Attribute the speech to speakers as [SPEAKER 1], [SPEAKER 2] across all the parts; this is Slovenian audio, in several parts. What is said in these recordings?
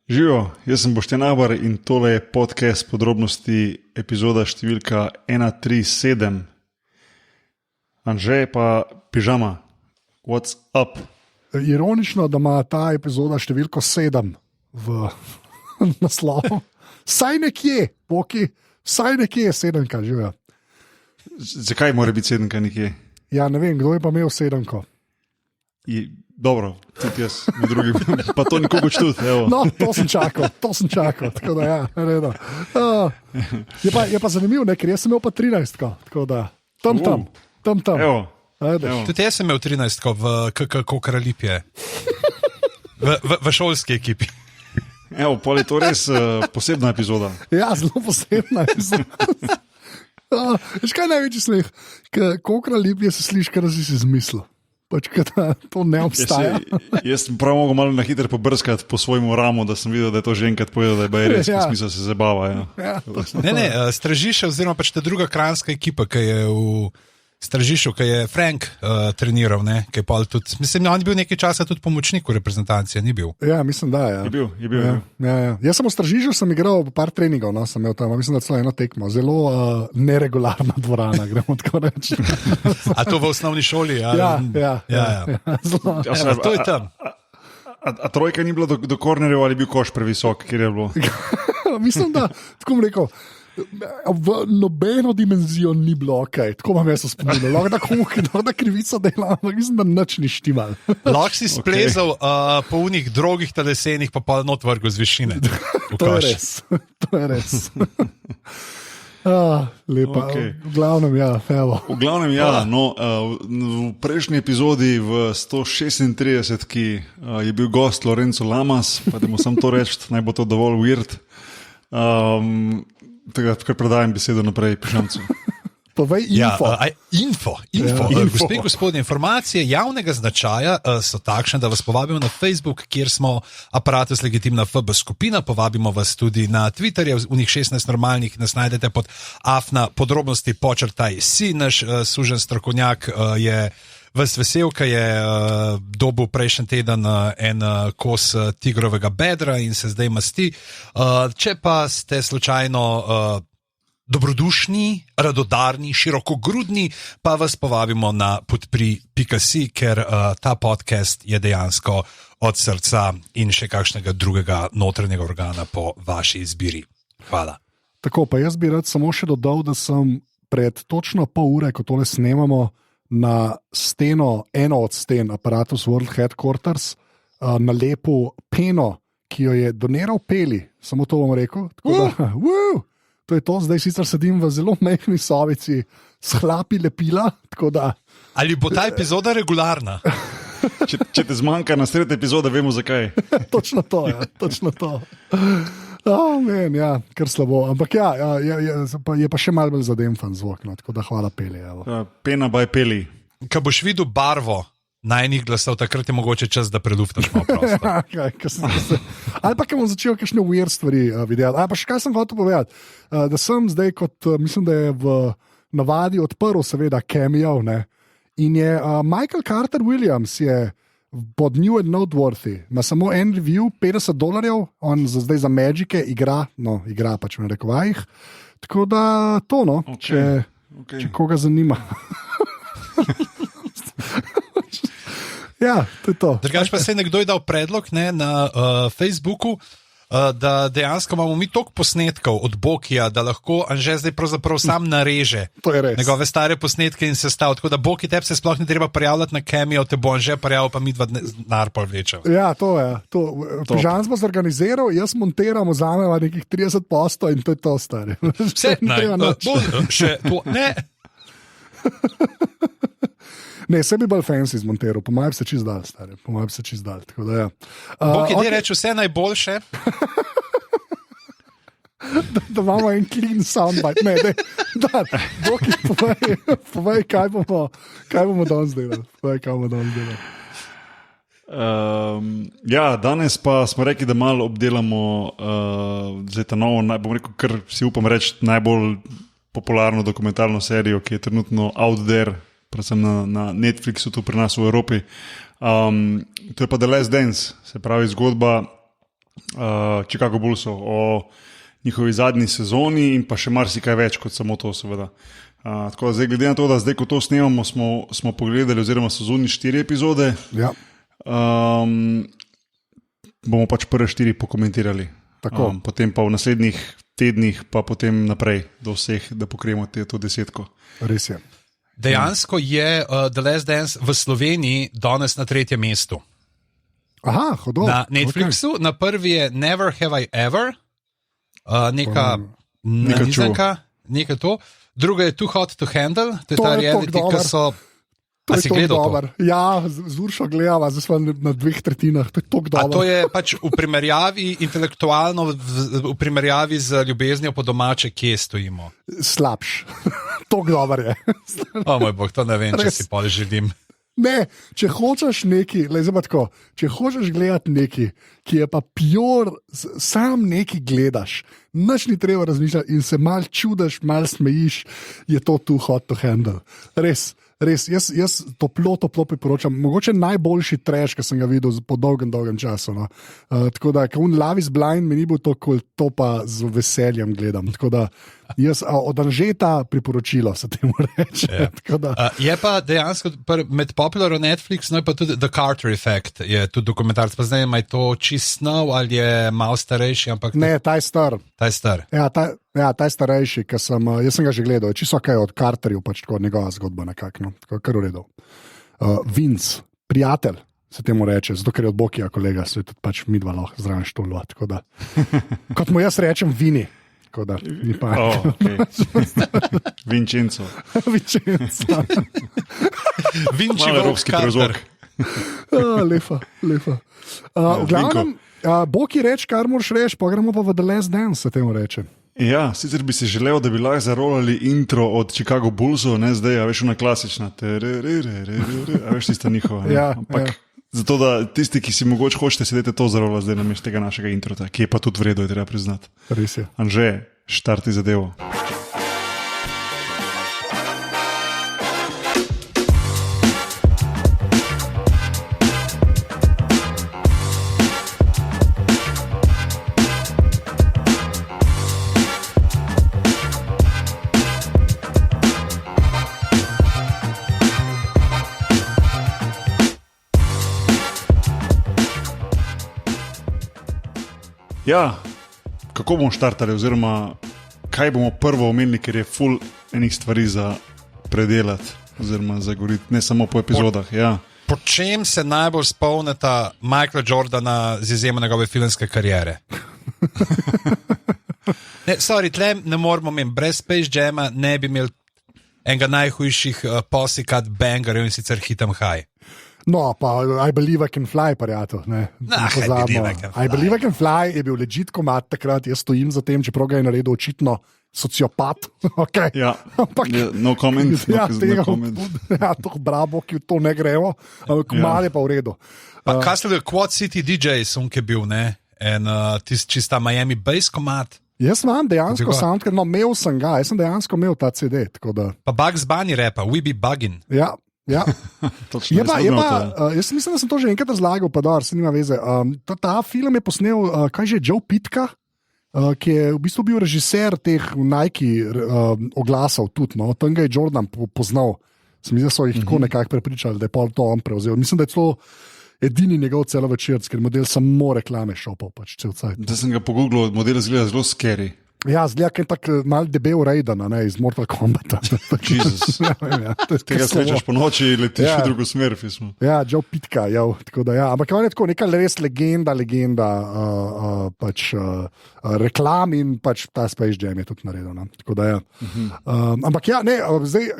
[SPEAKER 1] Živijo, jaz sem Boštjan Abar in tole je podcast podrobnosti, epizoda številka 137. Anže pa pižama, what's up?
[SPEAKER 2] Ironično, da ima ta epizoda številko 7 v naslovu. Vsaj nekje, Boki, vsaj nekje je 7, kaj živijo.
[SPEAKER 1] Zakaj mora biti 7 nekje?
[SPEAKER 2] Ja, ne vem, kdo je pa imel 7.
[SPEAKER 1] Dobro, tudi jaz, med drugim, pa to nikogo čuti.
[SPEAKER 2] No, to sem čakal, tako da ja, redo. Je pa zanimivo, ne, ker jaz sem imel pa 13, tako da tam.
[SPEAKER 1] Evo.
[SPEAKER 3] Tudi jaz sem imel 13 v KK Kralipje, v šolski ekipi.
[SPEAKER 1] Evo, pol je to res posebna epizoda.
[SPEAKER 2] Ja, zelo posebna epizoda. Veš kaj največji smeh? Ko Kralipje se sliši, kar si izmislil. Pač, to ne obstaja.
[SPEAKER 1] Jaz sem prav mogel malo na hitro pobrskati po svojemu ramu, da sem videl, da je to že enkrat povedal, da je res, smisel se zabava. Ja.
[SPEAKER 3] Ne, Stražišče oziroma pač ta druga kranjska ekipa, ki je v Stražišču, ki je Frank treniral, ne, ki je pa tudi, mislim, on je bil nekaj časa tudi pomočnik v reprezentanci, ni bil?
[SPEAKER 2] Ja, mislim, da je.
[SPEAKER 1] Je bil.
[SPEAKER 2] Ja. Jaz sem v Stražišču, sem igral par treningov, no, sem imel tam, mislim, da celo eno tekmo. Zelo neregularna dvorana, gremo tako reči.
[SPEAKER 3] A to v osnovni šoli?
[SPEAKER 2] Ja.
[SPEAKER 3] To je tam.
[SPEAKER 1] A trojka ni bila do kornerjev ali je bil koš previsok, kjer je bilo?
[SPEAKER 2] Mislim, da, tako bom rekel, v nobeno dimenzijo ni bilo ok, tako vam jaz spominjal. Lahko da krivica dela, ampak mislim, da nič ni štimal.
[SPEAKER 3] Lahko si splezal po unih drogih telesenih, pa not vrgel z višine.
[SPEAKER 2] To je res. Lepa, okay. V glavnem, ja.
[SPEAKER 1] No, v prejšnji epizodi v 136, ki je bil gost Lorenzo Lamas, pa da mu sam to reči, naj bo to dovolj weird. Tega, kar predajam besedo naprej, pišamcu.
[SPEAKER 2] Povej info.
[SPEAKER 3] Gospe in gospodje, informacije javnega značaja so takšne, da vas povabimo na Facebook, kjer smo Aparatus Legitimna FB skupina, povabimo vas tudi na Twitterje, v njih 16 normalnih nas najdete pod afna podrobnosti _si, naš sužen strokovnjak je vas vesel, ker je dobil prejšnji teden en kos tigrovega bedra in se zdaj masti. Če pa ste slučajno dobrodušni, radodarni, širokogrudni, pa vas povabimo na podpri.si, ker ta podcast je dejansko od srca in še kakšnega drugega notranjega organa po vaši izbiri. Hvala.
[SPEAKER 2] Tako, pa jaz bi rad samo še dodal, da sem pred točno pol ure, ko tole snemamo, na steno, eno od sten Aparatus World Headquarters, nalepil peno, ki jo je doniral Peli, samo to bom rekel. To je to, zdaj sicer sedim v zelo majhni sobici s hlapi lepila.
[SPEAKER 3] Ali bo ta epizoda regularna?
[SPEAKER 1] Če te zmanjka na sredi epizode, vemo zakaj.
[SPEAKER 2] Točno to. Kar slabo. Ampak je pa še malo bolj zademfan zvok, no, tako da hvala Peli.
[SPEAKER 1] Pena by Peli.
[SPEAKER 3] Ko boš videl barvo najnih glasov, takrat je mogoče čas, da preduftaš malo prosto.
[SPEAKER 2] Ali pa, ko bom začel kakšne weird stvari videti. Ali pa še kaj sem hotel povedati, da sem zdaj kot, mislim, da je v navadi odprl seveda Cameo, ne, in je Michael Carter Williams je pod New and Noteworthy, ima samo en review, $50, on zdaj za Magike igra pač v narekovajih, tako da to, no, okay. Če koga zanima. Ja, to je to.
[SPEAKER 3] Drugač pa se je nekdo dal predlog, ne, na Facebooku, da dejansko imamo mi toliko posnetkov od Bokija, da lahko Anže zdaj pravzaprav sam nareže njegove stare posnetke in sestav. Tako da Boki, tebi se sploh ne treba prijavljati na Cameo, te bo Anže prijavil, pa mi dva narpol vlečev.
[SPEAKER 2] Ja, to je. Pižam smo zorganiziral, jaz montiram, vzameva nekih 30 postov in to je to, stari.
[SPEAKER 3] Vse, ne.
[SPEAKER 2] Ne, se bi bolj fancy zmontiral, po mojem se čist dal, stari, tako da ja.
[SPEAKER 3] Boki, ti reči vse najboljše.
[SPEAKER 2] Da imamo en clean soundbite, Boki, povej, kaj bomo danes delali.
[SPEAKER 1] Danes pa smo rekli, da malo obdelamo zdaj ta novo, bom rekel, kar si upam reči, najbolj popularno dokumentarno serijo, ki je trenutno out there, predvsem na Netflixu, tu pri nas v Evropi. To je pa The Last Dance, se pravi zgodba Chicago Bullsov, o njihovi zadnji sezoni in pa še marsikaj več kot samo to, seveda. Tako da zdaj, glede na to, da zdaj, ko to snemamo, smo pogledali, oziroma so zunaj 4 epizode,
[SPEAKER 2] Ja.
[SPEAKER 1] bomo pač prve 4 pokomentirali.
[SPEAKER 2] Tako.
[SPEAKER 1] Potem pa v naslednjih tednih, pa potem naprej do vseh, da pokrijemo to 10.
[SPEAKER 2] Res je.
[SPEAKER 3] Dejansko je The Last Dance v Sloveniji danes na 3. mestu.
[SPEAKER 2] Aha, hodil.
[SPEAKER 3] Na Netflixu, na prvi je Never Have I Ever, neka nanizanka, nekaj to. Druga je Too Hot to Handle, to je ta reality, ki so.
[SPEAKER 2] To
[SPEAKER 3] A
[SPEAKER 2] je
[SPEAKER 3] si
[SPEAKER 2] tako
[SPEAKER 3] gledal to?
[SPEAKER 2] dober. Ja, z Uršo gledava, zdaj smo na 2/3. To je tako
[SPEAKER 3] A
[SPEAKER 2] dobro.
[SPEAKER 3] to je pač v primerjavi intelektualno, v primerjavi z ljubeznijo po domače, kje stojimo.
[SPEAKER 2] Slabš. To dober je.
[SPEAKER 3] O moj bog, to ne vem, če
[SPEAKER 2] Res.
[SPEAKER 3] si pol želim.
[SPEAKER 2] Ne, če hočeš neki, tako, če hočeš gledati neki, ki je pa pure, sam neki gledaš, nič ni treba razmišljati in se mal čudiš, mal smejiš, je to Too Hot to Handle. Res. Jaz toplo priporočam. Mogoče najboljši trash, ki sem ga videl po dolgem času. No. Tako da, ko Love is Blind mi ni bil to, to pa z veseljem gledam. Tako da, jaz od Anžeta priporočilo se temu reče.
[SPEAKER 3] Yeah. Je pa dejansko med popularno Netflix, no je pa tudi The Carter Effect, je tudi dokumentarc. Pa zdaj ima to čist nov ali je malo starejši, ampak.
[SPEAKER 2] Ne, ta je star.
[SPEAKER 3] Ta je star.
[SPEAKER 2] Ja, ta je starejši, jaz sem ga že gledal, čisto kaj od Carterju, pač tako njegova zgodba nekako, no, kar v redu. Vince, prijatelj, se temu reče, zato ker je od Bokija kolega, se tudi pač mi dva lahko zraven štulva, tako da. Kot mu jaz rečem, Vini. Tako da, ni pa.
[SPEAKER 1] Okay. Vincenzo.
[SPEAKER 2] Vincenzo.
[SPEAKER 3] Vinci
[SPEAKER 1] evropski prezvok.
[SPEAKER 2] Lepa. V glavnem, Boki reč, kar moraš reči, pa gremo pa v The Last Dance, se temu reče.
[SPEAKER 1] Ja, sicer bi si želel, da bi lahko zarolali intro od Chicago Bullsov, ne zdaj, a veš, ona klasična, a veš, tista njihova.
[SPEAKER 2] Ja,
[SPEAKER 1] ampak zato, da tisti, ki si mogoče hočete, sedete to zarolati zdaj namesto tega našega introta, ki je pa tudi vredo, je treba priznati.
[SPEAKER 2] Res je.
[SPEAKER 1] Anže, štarti zadevo. Ja, kako bomo štartali, oziroma kaj bomo prvo omenili, ker je full enih stvari za predelati, oziroma za govoriti, ne samo po epizodah. Ja.
[SPEAKER 3] Po čem se najbolj spomnita Michaela Jordana z izjemo njegove filmske kariere? Tle ne moramo imeti, brez Space Jama ne bi imeli enega najhujših posikat bangerjev in sicer Hit 'em High.
[SPEAKER 2] No, pa I Believe I Can Fly, prijatelj. I Believe I Can Fly je bil legit komad takrat, jaz stojim za tem, čeprav ga je naredil očitno sociopat. Okay.
[SPEAKER 1] Ja,
[SPEAKER 2] ampak
[SPEAKER 1] no comment.
[SPEAKER 2] Ja, to bravo, ki v to ne gremo, ampak komad je pa v redu.
[SPEAKER 3] Kaj ste bili, Quad City DJ, ki je bil, ne? En čista Miami Bass komad.
[SPEAKER 2] Jaz imam dejansko soundtrack, no, imel sem ga, jaz sem dejansko imel ta CD.
[SPEAKER 3] Pa Bugs Bunny repa, We Be Buggin'.
[SPEAKER 2] Ja. Je pa, jaz mislim, da sem to že enkrat razlagal, pa da se nima veze. Ta film je posnel, kaj že, Joe Pitka, ki je v bistvu bil režiser teh Nike oglasov tudi. No? Tam ga je Jordan poznal. Sem mislil, da so jih tako nekako prepričali, da je pol to on prevzel. Mislim, da je to edini njegov celovečer, ker model samo reklame šopal pač cel cajt.
[SPEAKER 1] Da sem ga pogooglil, model izgleda zelo scary.
[SPEAKER 2] Ja, zgleda, ker je tako mal debel Raidena, ne, iz Mortal Kombata.
[SPEAKER 1] Jezus. Tega slečeš po noči in letiš v drugo smer.
[SPEAKER 2] Ja, Joe Pitka, tako da ja. Ampak on je tako neka res legenda pač reklam in pač ta Space Jam je tudi naredil. No. Tako da ja. Ampak ja, ne, zdaj,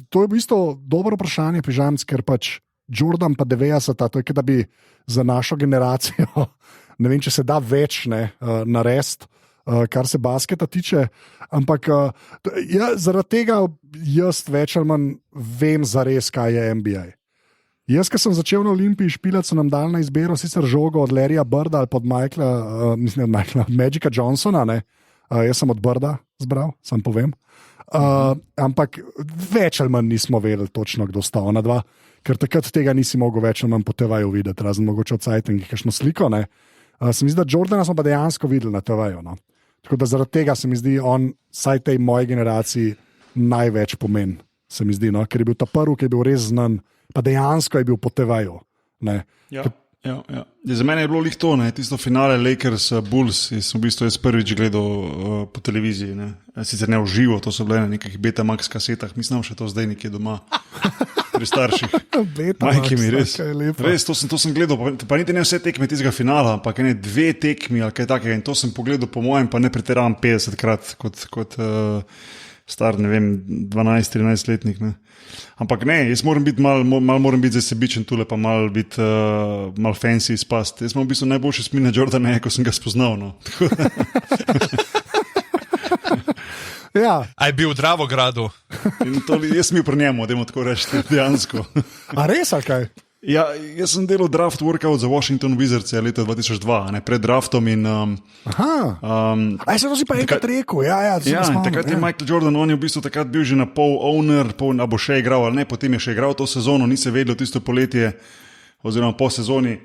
[SPEAKER 2] to je v bistvu dobro vprašanje, pižamc, ker pač Jordan pa 90-ta, to je, da bi za našo generacijo, ne vem, če se da več narediti, kar se basketa tiče, ampak zaradi tega jaz več ali manj vem zares, kaj je NBA. Jaz, ko sem začel na Olimpiji špilati, so nam dali na izbiro sicer žogo od Larryja Birda ali pod Magica Johnsona, ne? Jaz sem od Birda zbral, sam povem. Ampak več ali manj nismo vedeli točno, kdo sta ona dva, ker takrat tega nisi mogel več ali manj po TV-ju videti, razen mogoče od Cajtengi, kakšno sliko, ne? Se mi zdi, da Jordana smo pa dejansko videli na TV-ju. No? Tako da zaradi tega se mi zdi, on vsaj tej moji generaciji največ pomen. Se mi zdi, no? Ker je bil ta prvi, ki je bil res znan, pa dejansko je bil po TV-ju.
[SPEAKER 1] Ja. Za mene je bilo lih to, tisto finale Lakers Bulls, sem v bistvu prvič gledal po televiziji. Sicer ne v živo, to so bile na nekih Betamax kasetah, mislim, še to zdaj nekje doma. Pri starših. Majki mi, res. Res, to sem gledal, pa niti ne vse tekme tistega finala, ampak ne 2 tekmi ali kaj takega. In to sem pogledal po mojem, pa ne pretiravam 50krat kot star, ne vem, 12-13 letnik. Ne. Ampak ne, jaz moram biti moram biti zdaj sebičen tule, pa mal fancy izpast. Jaz sem v bistvu najboljši spomine Jordana, ko sem ga spoznal. No.
[SPEAKER 2] Ja.
[SPEAKER 3] A je bil v Dravogradu?
[SPEAKER 1] Jaz sem bil pri njemu, dajmo tako reči, dejansko.
[SPEAKER 2] A res, ali kaj?
[SPEAKER 1] Ja, jaz sem delal draft workout za Washington Wizards leta 2002, pred draftom in...
[SPEAKER 2] Aj, se to si pa enkrat rekel, ja.
[SPEAKER 1] Takrat je Michael Jordan, on je v bistvu takrat bil že na pol owner, a bo še igral ali ne, potem je še igral to sezono, ni se vedelo tisto poletje, oziroma po sezoni.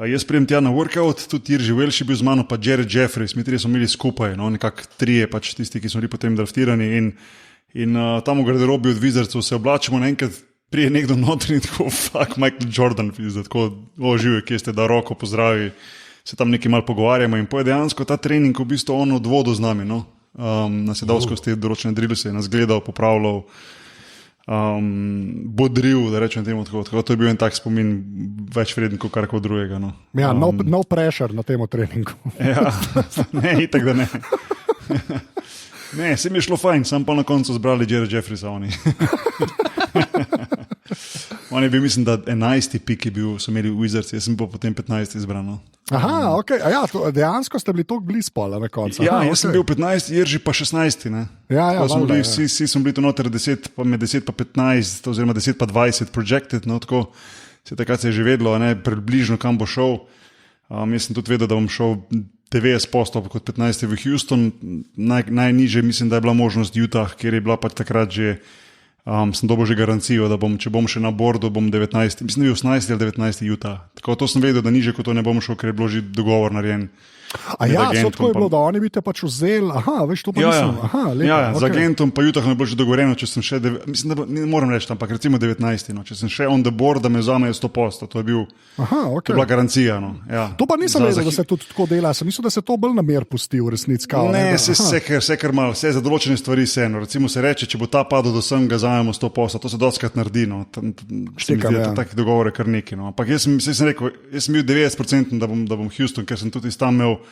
[SPEAKER 1] Jaz prijem tja na workout, tudi Irži Welsh je bil z mano, pa Jared Jeffries, mi trije smo imeli skupaj, nekako 3 pač tisti, ki so bili potem draftirani in tam v garderobi od Wizardsov se oblačimo naenkrat, prije nekdo notri in tako, fuck, Michael Jordan, tako, žive, kje ste, da roko pozdravi, se tam nekaj malo pogovarjamo in poje dejansko ta trening v bistvu on od vodo z nami, nas je dal skozi določene drilse, nas gledal, popravljal, bodril, da rečem temu tako, to je bil en tak spomin več vreden kot karkoli drugega. No.
[SPEAKER 2] Ja, no pressure na temo treningu.
[SPEAKER 1] Ja, ne, itak da ne. Ne, se mi je šlo fajn, sam pa na koncu zbrali Jared Jeffriesa oni. On je bil, mislim, da 11. pik je bil, so imeli Wizards, jaz sem pa potem 15. izbran.
[SPEAKER 2] Aha, ok, ja, dejansko ste bili toliko blizu spola na koncu.
[SPEAKER 1] Ja, jaz sem bil 15, Jerži pa 16. Ne?
[SPEAKER 2] Ja,
[SPEAKER 1] vsi smo bili tu noter 10, pa med 10 pa 15, oziroma 10 pa 20 projected, no tako, takrat se je že vedlo, približno kam bo šel. Jaz sem tudi vedel, da bom šel 90% kot 15. v Houston, najniže mislim, da je bila možnost Utah, kjer je bila pač takrat že, sem dobil že garancijo, da bom, če bom še na bordu, bom 19, mislim, da je 18 ali 19. Utah. Tako to sem vedel, da niže kot to ne bom šel, ker je bilo že dogovor nareden.
[SPEAKER 2] A ja, tako je bilo, da oni bi te pač vzeli, veš, to pa nisem.
[SPEAKER 1] Z agentom pa Utahom je bilo že dogovorjeno, če sem še, mislim, da ne moram reči, ampak recimo 19. No, če sem še on the board, da me vzamejo 100%, to je bil, to je bila garancija. No, ja.
[SPEAKER 2] To pa nisem vedel, da se tudi tako dela, sem mislil, da se to bolj na mer pusti v resnici.
[SPEAKER 1] Ne, vse kar malo, vse za določene stvari se, no, recimo se reče, če bo ta padel do sem, ga vzamemo 100%, to se dostakrat naredi, no, taki dogovore kar neki, no, ampak jaz sem rekel, jaz sem bil 90%, da bom Houston, ker sem tudi tam imel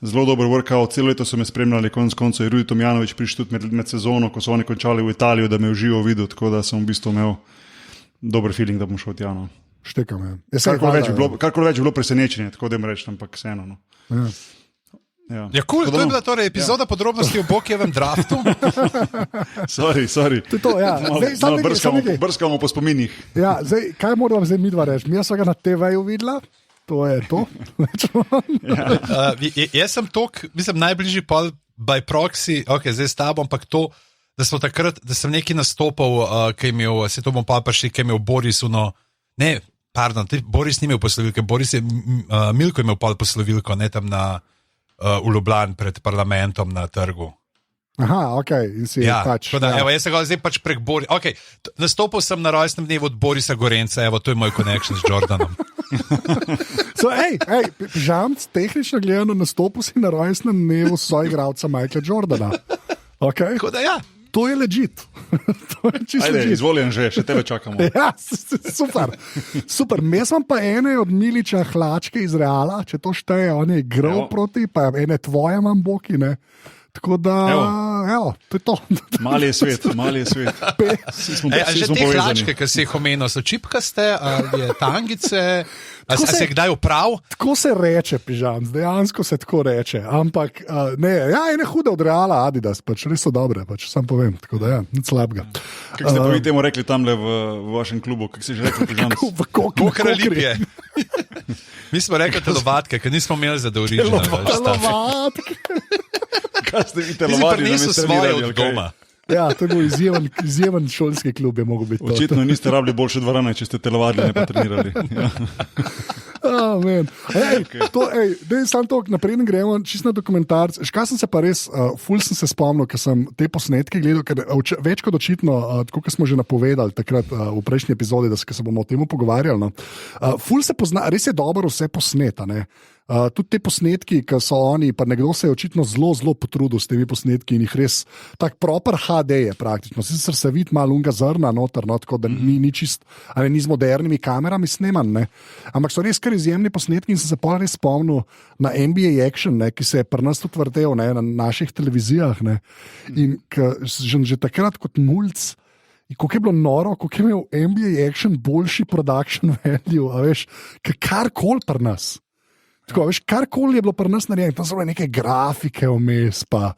[SPEAKER 1] zelo dober workout, celo leto so me spremljali, konec koncev je Rudi Tomjanović prišel tudi med sezono, ko so oni končali v Italijo, da me v živo videl, tako da sem v bistvu imel dober feeling, da bom šel tja. No.
[SPEAKER 2] Štekam, ja.
[SPEAKER 1] Karkoli več je bilo presenečenje, tako da jim rečem, ampak vseeno. No.
[SPEAKER 3] Ja, cool, to je bila torej epizoda podrobnosti o Bokjevem draftu.
[SPEAKER 1] Sorry.
[SPEAKER 2] To je to, ja.
[SPEAKER 1] Brskamo po spominih.
[SPEAKER 2] Ja, zdaj, kaj moram zdaj midva reči? Jaz sem ga na TV-ju videla. To je to.
[SPEAKER 3] Jaz sem mislim, najbližji pol by proxy, zdaj s tabo, ampak to, da smo takrat, da sem neki nastopal, ki je imel, se to bom pa prišli, ki je imel Boris, Boris ni imel poslovilke, Milko je imel pol poslovilko, ne tam v Ljubljani pred parlamentom na trgu.
[SPEAKER 2] Aha, ok, in si pač.
[SPEAKER 3] Evo, jaz sem ga zdaj pač prek Borisa. Okay, nastopil sem na rojstnem dnevu od Borisa Gorenca, evo, to je moj connection s Jordanom.
[SPEAKER 2] Žamc, tehnično gledano, nastopil si na rojstnem dnevu soigralca Michaela Jordana. Okay.
[SPEAKER 3] Ja.
[SPEAKER 2] To je legit. To je čisto legit.
[SPEAKER 1] Izvoljen že, še tebe čakamo.
[SPEAKER 2] Ja, super. Mes vam pa ene od Miliča hlačke iz Reala, če to šteje, on je igral proti, pa ene tvoje imam boki, ne? Tako da, evo, to je to.
[SPEAKER 1] Mali je svet.
[SPEAKER 3] Že te hlačke, ki si jih omenil, so čipkaste, ali je tangice, ali se kdaj uprav?
[SPEAKER 2] Tako se reče, pižam, dejansko se tako reče, ampak ne, ene hude od Reala Adidas, pač res so dobre, pač sam povem, tako da nič slabega.
[SPEAKER 1] Kako ste pa vi temu rekli tamle v vašem klubu, kako si že rekli, pižam?
[SPEAKER 3] Kokralipje. Mi smo rekli telovatke, ker nismo imeli za original.
[SPEAKER 2] Telovatke.
[SPEAKER 1] Kaj ste vi telovali, da me
[SPEAKER 3] svoje od doma?
[SPEAKER 2] Ja, to je bil izjemen šolski klub, je mogel biti.
[SPEAKER 1] Očitno niste rabili boljše dvorane, če ste telovadili, ne pa trenirali. Ja.
[SPEAKER 2] Oh, sam to, naprej gremo, čisto na dokumentarc. Škaj sem se pa res, ful sem se spomnil, ker sem te posnetke gledal, ker več kot očitno, tako kot smo že napovedali takrat v prejšnji epizodi, da se bomo o tem pogovarjali. No. Ful se pozna, res je dobro vse posneta. Tudi te posnetki, ki so oni, pa nekdo se je očitno zelo, zelo potrudil s temi posnetki in jih res tako proper HD je praktično. Sicer se vidi malo unga zrna noter, no, tako da ni čist, ali ni z modernimi kamerami sneman, ne. Ampak so res kar izjemni posnetki in sem se pa res spomnil na NBA Action, ne, ki se je pri nas tudi vrtel, ne, na naših televizijah, ne. In že takrat kot mulc, kako je bilo noro, kako je imel NBA Action boljši production value, a veš, karkoli pri nas. Tako, veš, karkoli je bilo pri nas narejeno, tam so bile neke grafike vmes, pa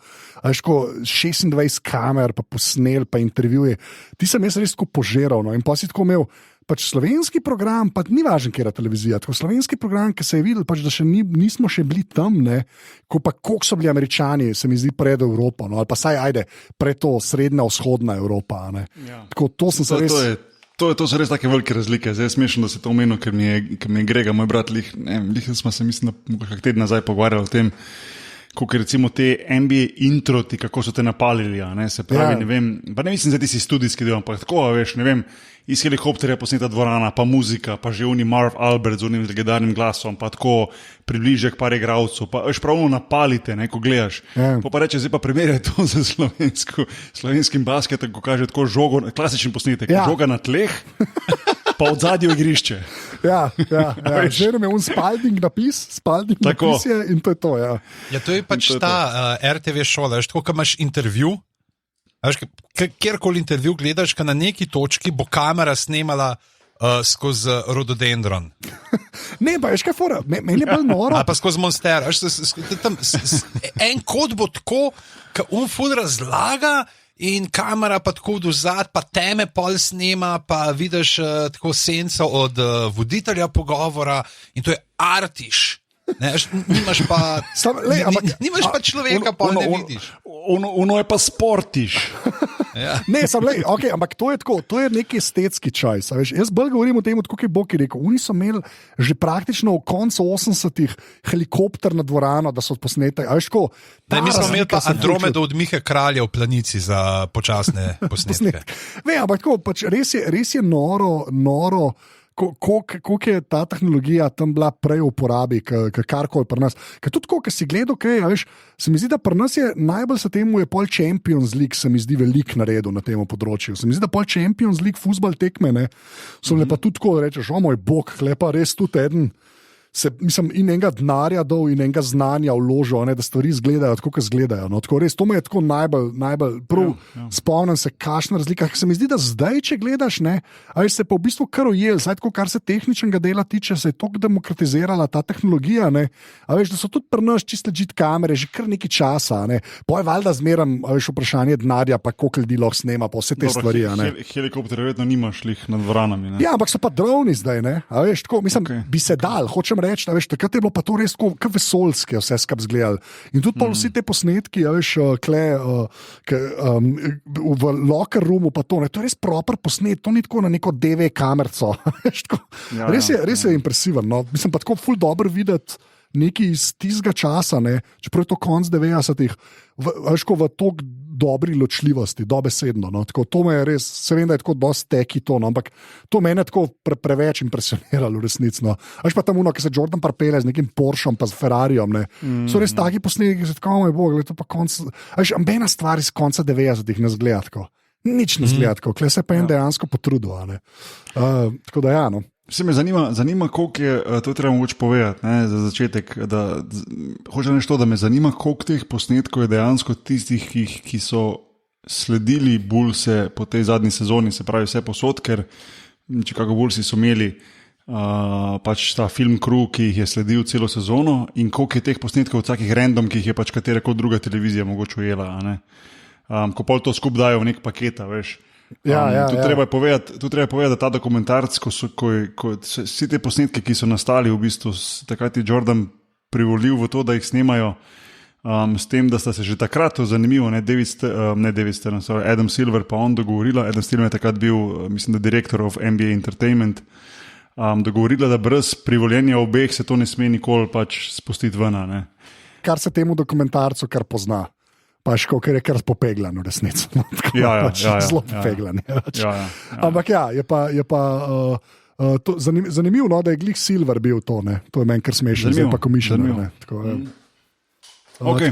[SPEAKER 2] veš, 26 kamer, pa posnel, pa intervjuje. Ti sem jaz res tako požeral, no, in pa si tako imel pač slovenski program, pa ni važno, kje je televizija, tako slovenski program, ki se je videl, pač, da še nismo še bili tam, ne, koliko so bili Američani, se mi zdi, pred Evropo, no, ali pa saj, pred to srednja vzhodna Evropa, ne. Ja. Tako, to sem se res...
[SPEAKER 1] To so res take velike razlike. Zdaj je smešno, da se to omenil, ker mi je Grega, moj brat, smo se, mislim, kak teden nazaj pogovarjali o tem, kako recimo te NBA introti, kako so te napalili, ne, se pravi, ja. Ne vem, pa ne mislim, da ti si studijski del, ampak tako, veš, ne vem, iz helikopterja posneta dvorana, pa muzika, pa že oni Marv Albert z unim legendarnim glasom, pa tako približek par igralcev, pa veš, pravno napalite, ne, ko gledaš. Ja. Pa reče, zdaj pa primerjaj to z slovenskim basketom, ko kaže tako žogo, klasičen posnetek, ja. Žoga na tleh, pa od zadnje igrišče.
[SPEAKER 2] Ja. Že nam je un Spalding napis je in to je to, ja.
[SPEAKER 3] Ja, to je pač ta RTV šola, veš, tako, ko imaš intervju, kjerkoli intervju gledaš, ka na neki točki bo kamera snemala skozi rododendron.
[SPEAKER 2] Ne, pa veš kaj fora, meni je bolj noro.
[SPEAKER 3] Ali pa skozi Monster. En kot bo tako, ka ful razlaga in kamera pa tako dozad, pa teme pol snema, pa vidiš tako senco od voditelja pogovora in to je artiš. Ne, nimaš pa človeka, pa ne vidiš.
[SPEAKER 1] Ono je pa sportiš.
[SPEAKER 3] Ja.
[SPEAKER 2] Ne, okay, ampak to je tako, to je neki estetski čaj. Jaz bolj govorim o tem, kako je Boki rekel. Oni so imeli že praktično v koncu 80-ih helikopter na dvorano, da so posnete.
[SPEAKER 3] Mi smo imeli pa Andromedo od Mihe Kralja v Planici za počasne posnetke.
[SPEAKER 2] Ne, ampak tako, pač res je noro. Kako je ta tehnologija tam bila prej v uporabi, karkoli pri nas. Ker tudi tako, ki si gledal, se mi zdi, da pri nas je najbolj se temu je pol Champions League, se mi zdi velik naredil na tem področju. Se mi zdi, da pol Champions League futbol tekme, ne, so bile pa tudi tako, da rečeš, o moj bog, lepa res tudi eden. Mislim, in enega denarja dol in enega znanja vložil, da stvari izgledajo tako, kot izgledajo. No, tako res, to me je tako najbolj prav spomnim se, kakšna razlika. Se mi zdi, da zdaj, če gledaš, se pa v bistvu kar ujel, saj tako, kar se tehničnega dela tiče, se je tako demokratizirala ta tehnologija, da so tudi pri nas čisto legit kamere že kar nekaj časa. Pa je valjda zmeram vprašanje denarja, pa koliko ljudi lahko snema, pa vse te stvari.
[SPEAKER 1] Helikopter verjetno nimaš lih nad dvoranami.
[SPEAKER 2] Ja, ampak so pa droni zdaj, tako, mislim, bi se dal, hočem reči, takrat je bilo pa to res kot vesoljske, vse skupaj zgledali. In tudi vsi te posnetki, v locker roomu, pa to je res proper posnet, to ni tako na neko DV kamerco. Res je impresiven. No. Mislim pa tako ful dobro videti nekaj iz tistega časa, čeprav je to konc 90-ih, v tok dobri ločljivosti, dobesedno. No. Tako, to me je res, se vem, da je tako dosti teki to, no, ampak to mene tako preveč impresioniralo v resnici. No. Pa tam ki se Jordan parpele z nekim Porschom pa z Ferrarijem, so res taki posnetki, ki se tako, moj bog, to pa konc, ambena stvar iz konca 90-ih ne zgleda tako. Nič ne zgleda tako, kle se pa en dejansko potrudil. Tako da ja, no.
[SPEAKER 1] Se me zanima, koliko je, to treba mogoče povedati, za začetek, hočem reči to, da me zanima, koliko teh posnetkov je dejansko tistih, ki so sledili Bullse po tej zadnji sezoni, se pravi vse posod, ker Chicago Bullsi so imeli pač ta film crew, ki jih je sledil celo sezono in koliko je teh posnetkov od vsakih random, ki jih je pač katera kot druga televizija mogoče ujela, ko pol to skup dajo v nek paketa, veš. Tu treba povedati, da ta dokumentarc, ko vsi te posnetke, ki so nastali v bistvu, takrat je Jordan privolil v to, da jih snemajo, S tem, da sta se že takrat zanimivo, Adam Silver pa on dogovorila. Adam Silver je takrat bil, mislim, da direktor of NBA Entertainment, dogovorila, da brez privoljenja obeh se to ne sme nikoli pač spustiti ven.
[SPEAKER 2] Kar se temu dokumentarcu kar pozna. Pač, ker je kar popeglan, v resnici. Zelo popeglan. Ampak je pa zanimivo, no, da je glih Silver bil to. Ne? To je meni kar smešno, zdaj pa komišljeno.
[SPEAKER 1] Okay.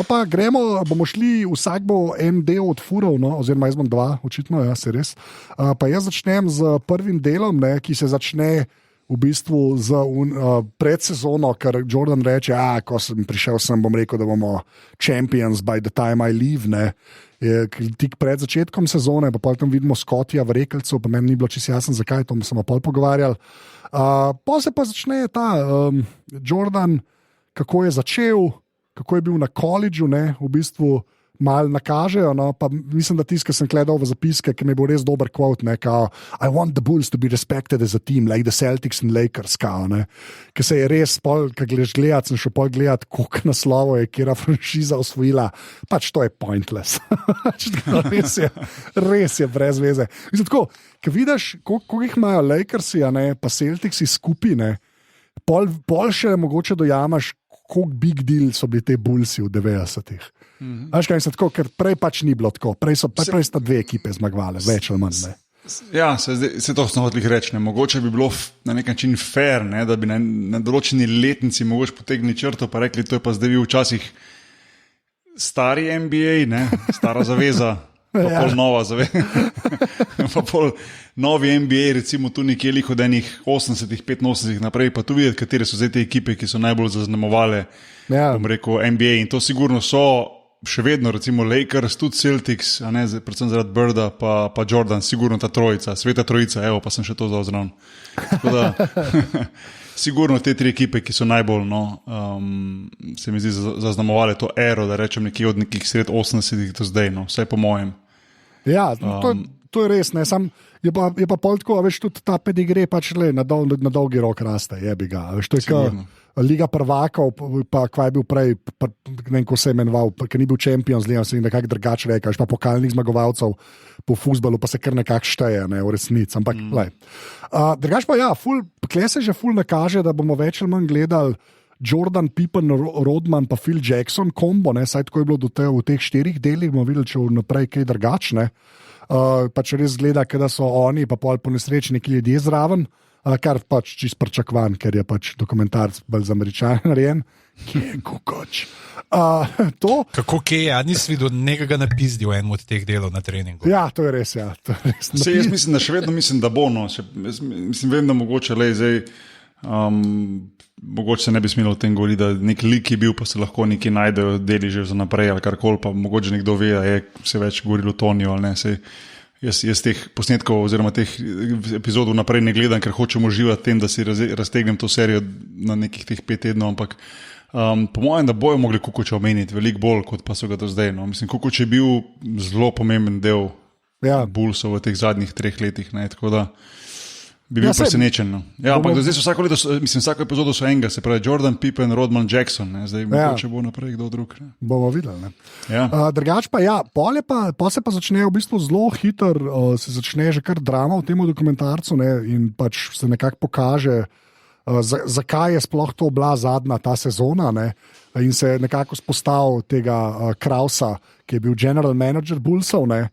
[SPEAKER 2] Pa gremo, bomo šli, vsak bo en del odfurov, no, oziroma jaz bom dva, očitno, ja, se res. Pa jaz začnem z prvim delom, ne, ki se začne v bistvu pred sezono, ker Jordan reče, ko sem prišel sem, bom rekel, da bomo champions by the time I leave, ne. Tik pred začetkom sezone, pa tam vidimo Scottija v Rekelcu, pa meni ni bilo čisto jasno, zakaj, to smo pol pogovarjali. Pa se pa začne ta Jordan, kako je začel, kako je bil na koledžu, v bistvu malo nakažejo, no, pa mislim, da tiskal sem gledal v zapiske, ki mi bo res dober quote, ne, kao, I want the Bulls to be respected as a team, like the Celtics and Lakers, kao, ne, ki se je res, ko gledaš gledat, sem šel pol gledat, koliko naslovov je, kjera franšiza osvojila, pač to je pointless. res je brez veze. Mislim, tako, ko vidiš, koliko jih imajo Lakersi, pa Celticsi skupine, pol še mogoče dojamaš, koliko big deal so bili te Bullsi v 90-ih. Ker prej pač ni bilo tako, prej sta dve ekipe zmagovale, več ali manj. Ne.
[SPEAKER 1] Ja, se to smo hoteli reči. Mogoče bi bilo na nek način fair, ne, da bi na določeni letnici mogoče potegnili črto pa rekli, to je pa zdaj bil včasih stari NBA, ne, stara zaveza, pa pol nova zaveza. Pa pol novi NBA, recimo tu nekje od enih 80-ih, 85-ih naprej, pa tu videti, katere so zdaj te ekipe, ki so najbolj zaznamovale, bom rekel, NBA. In to sigurno so še vedno, recimo Lakers, tudi Celtics, predvsem zaradi Birda, pa Jordan, sigurno ta trojica, sveta trojica, evo, pa sem še to zaoznal. Tako da, sigurno te tri ekipe, ki so najbolj, se mi zdi, zaznamovale to ero, da rečem nekje od nekih sred 80-ih do zdaj, vsaj po mojem.
[SPEAKER 2] Ja, to je res, ne, je pa pol tako, veš, tudi ta pedigre pač na dolgi rok raste, jebi ga, veš, to je kao Liga prvakov, pa kva je bil prej, ne vem, ko se je imenoval, ker ni bil Champions League, se nekako drugače reka, veš, pa pokalnih zmagovalcev po fuzbalu, pa se kar nekako šteje, ne, v resnici, ampak, drugače pa ja, kle se že ful nakaže, da bomo več ali manj gledali Jordan, Pippen, Rodman pa Phil Jackson kombo, ne, saj tako je bilo v teh 4 delih, bomo videli, če vnaprej kaj drugačne. Pač res gleda, da so oni, pa pol po nesreči neki ljudje zraven, kar pač čist pričakovan, ker je pač dokumentarc bolj za Američane narejen, ki je kukoč.
[SPEAKER 3] Kako kje je, nisi videl nekega napizdi v enem od teh delov na treningu?
[SPEAKER 2] Ja, to je res, ja.
[SPEAKER 1] Jaz mislim, da še vedno mislim, da bo, vem, da mogoče zdaj, mogoče se ne bi smelo o tem govoriti, da nek lik je bil, pa se lahko nekaj najdejo, deli že za naprej ali karkoli, pa mogoče nekdo ve, da je se več govorilo o Toniju ali ne. Jaz teh posnetkov oziroma teh epizodov naprej ne gledam, ker hočem uživati tem, da si raztegnem to serijo na nekih teh 5 tednov, ampak po mojem, da bojo mogli Kukoča omeniti veliko bolj, kot pa so ga do zdaj. Mislim, Kukoč je bil zelo pomemben del Bullsov v teh zadnjih 3 letih, ne, tako da bi bil presenečen. Ja, ampak zdaj so vsako epizodo so enega, se pravi Jordan, Pippen, Rodman, Jackson, ne, zdaj mogoče bo naprej kdo drug. Ne.
[SPEAKER 2] Bomo videli, ne.
[SPEAKER 1] Ja.
[SPEAKER 2] Drugač pa ja, pol se pa začne v bistvu zelo hiter, se začne že kar drama v tem dokumentarcu, ne, in pač se nekako pokaže, zakaj je sploh to bila zadnja ta sezona, ne, in se nekako spostavil tega Krausa, ki je bil general manager Bullsov, ne,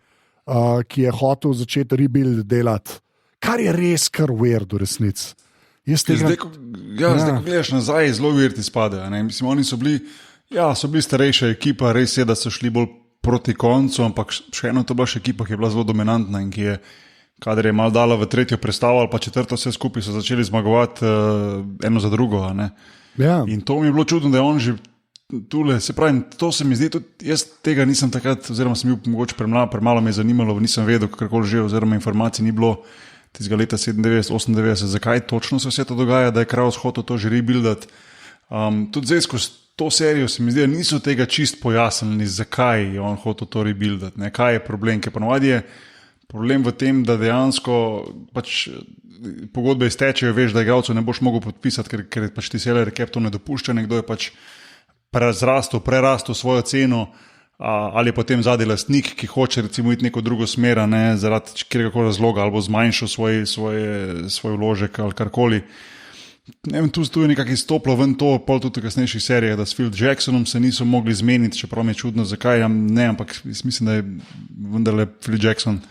[SPEAKER 2] ki je hotel začeti rebuild delati. Kar je res kar weird v resnici.
[SPEAKER 1] Zdaj, ko gledaš nazaj, zelo weird izpade. Mislim, oni so bili starejša ekipa, res je, da so šli bolj proti koncu, ampak še eno to bila še ekipa, ki je bila zelo dominantna in ki je, kadar je malo dala v 3. predstavo ali pa 4. vse skupaj, so začeli zmagovati eno za drugo.
[SPEAKER 2] Ja.
[SPEAKER 1] In to mi je bilo čudno, da je on že tule, se pravi, to se mi zdi, tudi jaz tega nisem takrat, oziroma sem bil mogoče premalo me je zanimalo, nisem vedel, kakorkoli že, oziroma informacij ni bilo tistega leta 97, 98, zakaj točno se vse to dogaja, da je Kraus hotel to že rebuildati. Tudi zdaj skozi to serijo se mi zdi, da niso tega čist pojasnili, zakaj je on hotel to rebuildati, ne, kaj je problem, ker ponovadi je problem v tem, da dejansko pač pogodbe iztečejo, veš, da igralcev ne boš mogel podpisati, ker pač ti salary cap to ne dopušča, nekdo je pač prerastel svojo ceno, ali je potem zadnji lastnik, ki hoče recimo iti neko drugo smer, ne, zaradi kateregakoli razloga, ali bo zmanjšal svoj vložek ali karkoli. Ne vem, tu je nekako izstoplo ven to, pol tudi v kasnejših serijah, da s Phil Jacksonom se niso mogli zmeniti, čeprav mi je čudno, zakaj, ne, ampak mislim, da je vendarle Phil Jackson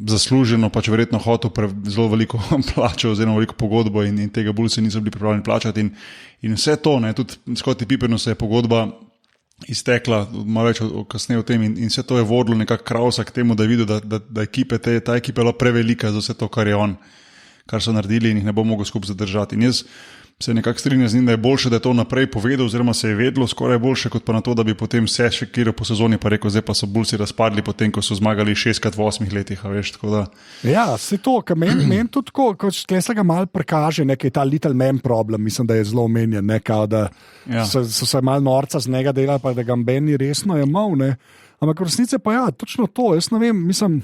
[SPEAKER 1] zasluženo, pač verjetno hotel zelo veliko plačo oziroma veliko pogodbo in tega Bullsi niso bili pripravljeni plačati in vse to, ne, tudi Scottie Pippenu se je pogodba iztekla, malo več kasneje o tem in vse to je vodilo nekako Krausa k temu, da je videl, da ta ekipa je bila prevelika za vse to, kar so naredili in jih ne bo mogel skupaj zadržati. In jaz se nekako strinjam z njim, da je boljše, da je to naprej povedal, oziroma se je vedlo skoraj boljše, kot pa na to, da bi potem vse šekiral po sezoni pa rekel, zdaj pa so Bullsi razpadli potem, ko so zmagali 6-krat v 8 letih, a veš, tako da.
[SPEAKER 2] Ja, se to, ker meni tudi tako, ko se ga malo prekaže, nekaj ta little man problem, mislim, da je zelo omenjen, nekaj, da so se malo norca z njega delali, pa da ga meni resno je mal, ne. Ampak v resnici pa ja, točno to, jaz ne vem, mislim,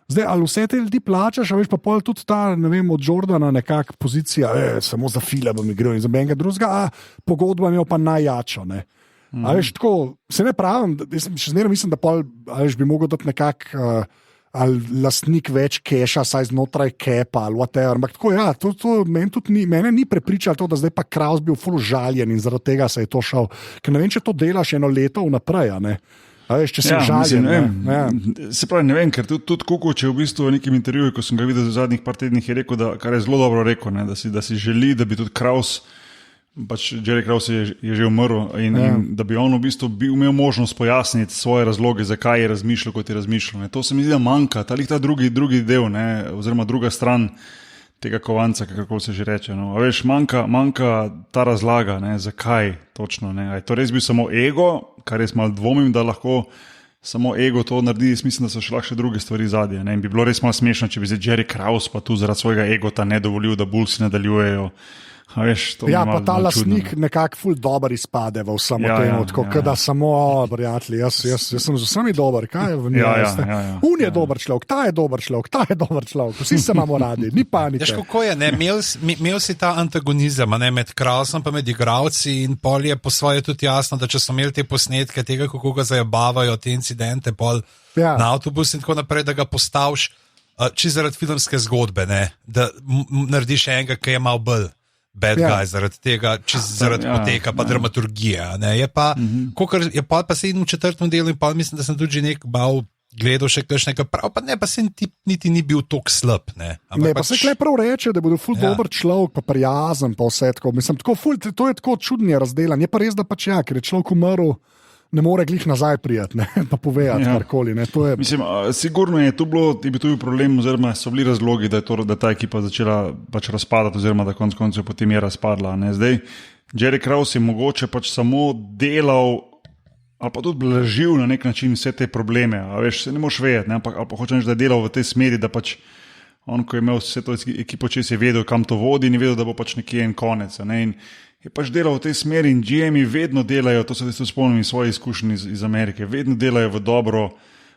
[SPEAKER 2] zdaj, ali vse te ljudi plačaš, a veš pa pol tudi ta, ne vem, od Jordana nekak pozicija, samo za fila bom igral in za benga drugega, a pogodba mi je pa najjačo, ne. A veš, tako, se ne pravim, še zmeraj mislim, da pol, a veš, bi mogel dati nekak, ali lastnik več keša, saj znotraj kepa, ali whatever, ampak tako, ja, to mene ni prepričalo to, da zdaj pa Kraus bil ful žaljen in zaradi tega se je to šel, ker ne vem, če to delaš eno leto vnaprej, a ne. A veš, če si žaljen,
[SPEAKER 1] Se pravi, ne vem, ker tudi Kukoč je v bistvu v nekem intervjuju, ko sem ga videl v zadnjih par tednih, je rekel, kar je zelo dobro rekel, ne, da si želi, da bi tudi Kraus, pač Jerry Krause je že umrl in da bi on v bistvu imel možnost pojasniti svoje razloge, zakaj je razmišljal, kot je razmišljal. Ne. To se mi zdi, da manjka, ta drugi del, ne, oziroma druga stran tega kovanca, kako se že reče. No. A veš, manjka ta razlaga, ne, zakaj točno. Ne. Je to res bil samo ego, kar jaz malo dvomim, da lahko samo ego to naredi, jaz mislim, da so še druge stvari zadnje. In bi bilo res malo smešno, če bi zdaj Jerry Krause pa tu zaradi svojega egota ne dovolil, da Bullsi nadaljujejo. Veš,
[SPEAKER 2] ja, pa ta lastnik nekako ful dober izpade v vsem tem, tako da samo, prijatelji, jaz sem z vsemi dober, kaj je v njej? Un je dober človek, ta je dober človek, vsi se imamo radi, ni panike.
[SPEAKER 3] Veš, kako je, ne, imel si ta antagonizem, ne, med Krausom pa med igravci in pol je po svoje tudi jasno, da če so imeli te posnetke tega, kako ga zajebavajo, te incidente, pol na avtobus in tako naprej, da ga postaviš, če zaradi filmske zgodbe, ne, da narediš enega, ki je mal bolj bad guy, zaradi tega, zaradi poteka, pa dramaturgije. Ne? Je pa, je pa se in v četrtem delu, in pa mislim, da sem tudi že nek bal gledal še kakšnega prav, pa ne, pa se niti ni bil tok slab. Ne,
[SPEAKER 2] pa se kle prav reče, da bodo ful dober človek, pa prijazen, pa vse tako. Mislim, tako ful, to je tako čudnje razdelan. Je pa res, da pač ja, ker je človek umrl, ne more glih nazaj prijeti, pa povedati karkoli.
[SPEAKER 1] Mislim, sigurno je tu bil problem, oziroma so bili razlogi, da ta ekipa začela pač razpadati, oziroma da konec koncev potem je razpadla. Ne. Zdaj, Jerry Krause je mogoče pač samo delal ali pa tudi blažil na nek način vse te probleme. A veš, se ne moš vedeti, ali pa hočeš, da je delal v tej smeri, da pač on, ko je imel vse to ekipo, če si je vedel, kam to vodi in je vedel, da bo pač nekje en konec. Ne. In je pač delal v tej smeri in GM-i vedno delajo, to se spomnim iz svoje izkušnje iz Amerike, vedno delajo v dobro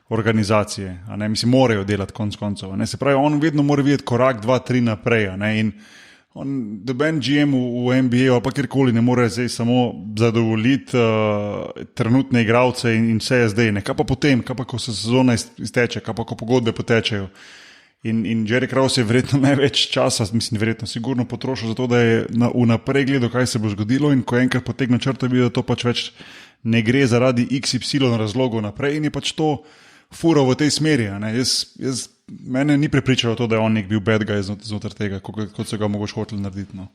[SPEAKER 1] organizacije, a ne, mislim, morajo delati konc koncev, ne, se pravi, on vedno mora videti korak 2-3 naprej, a ne, in doben GM v NBA ali pa kjerkoli ne more zdaj samo zadovoljiti trenutne igralce in vse je zdaj, ne, kaj pa potem, kaj pa ko se sezona izteče, kaj pa ko pogodbe potečejo. In Jerry Krause je verjetno največ časa, mislim, verjetno sigurno potrošil za to, da je vnaprej gledal, kaj se bo zgodilo in ko enkrat potegne črto, je videl, da to pač več ne gre zaradi XY razlogov naprej in je pač to fural v tej smeri. Mene ni prepričalo to, da je on nek bil bad guy znotraj tega, kot so ga mogoče hoteli narediti. No.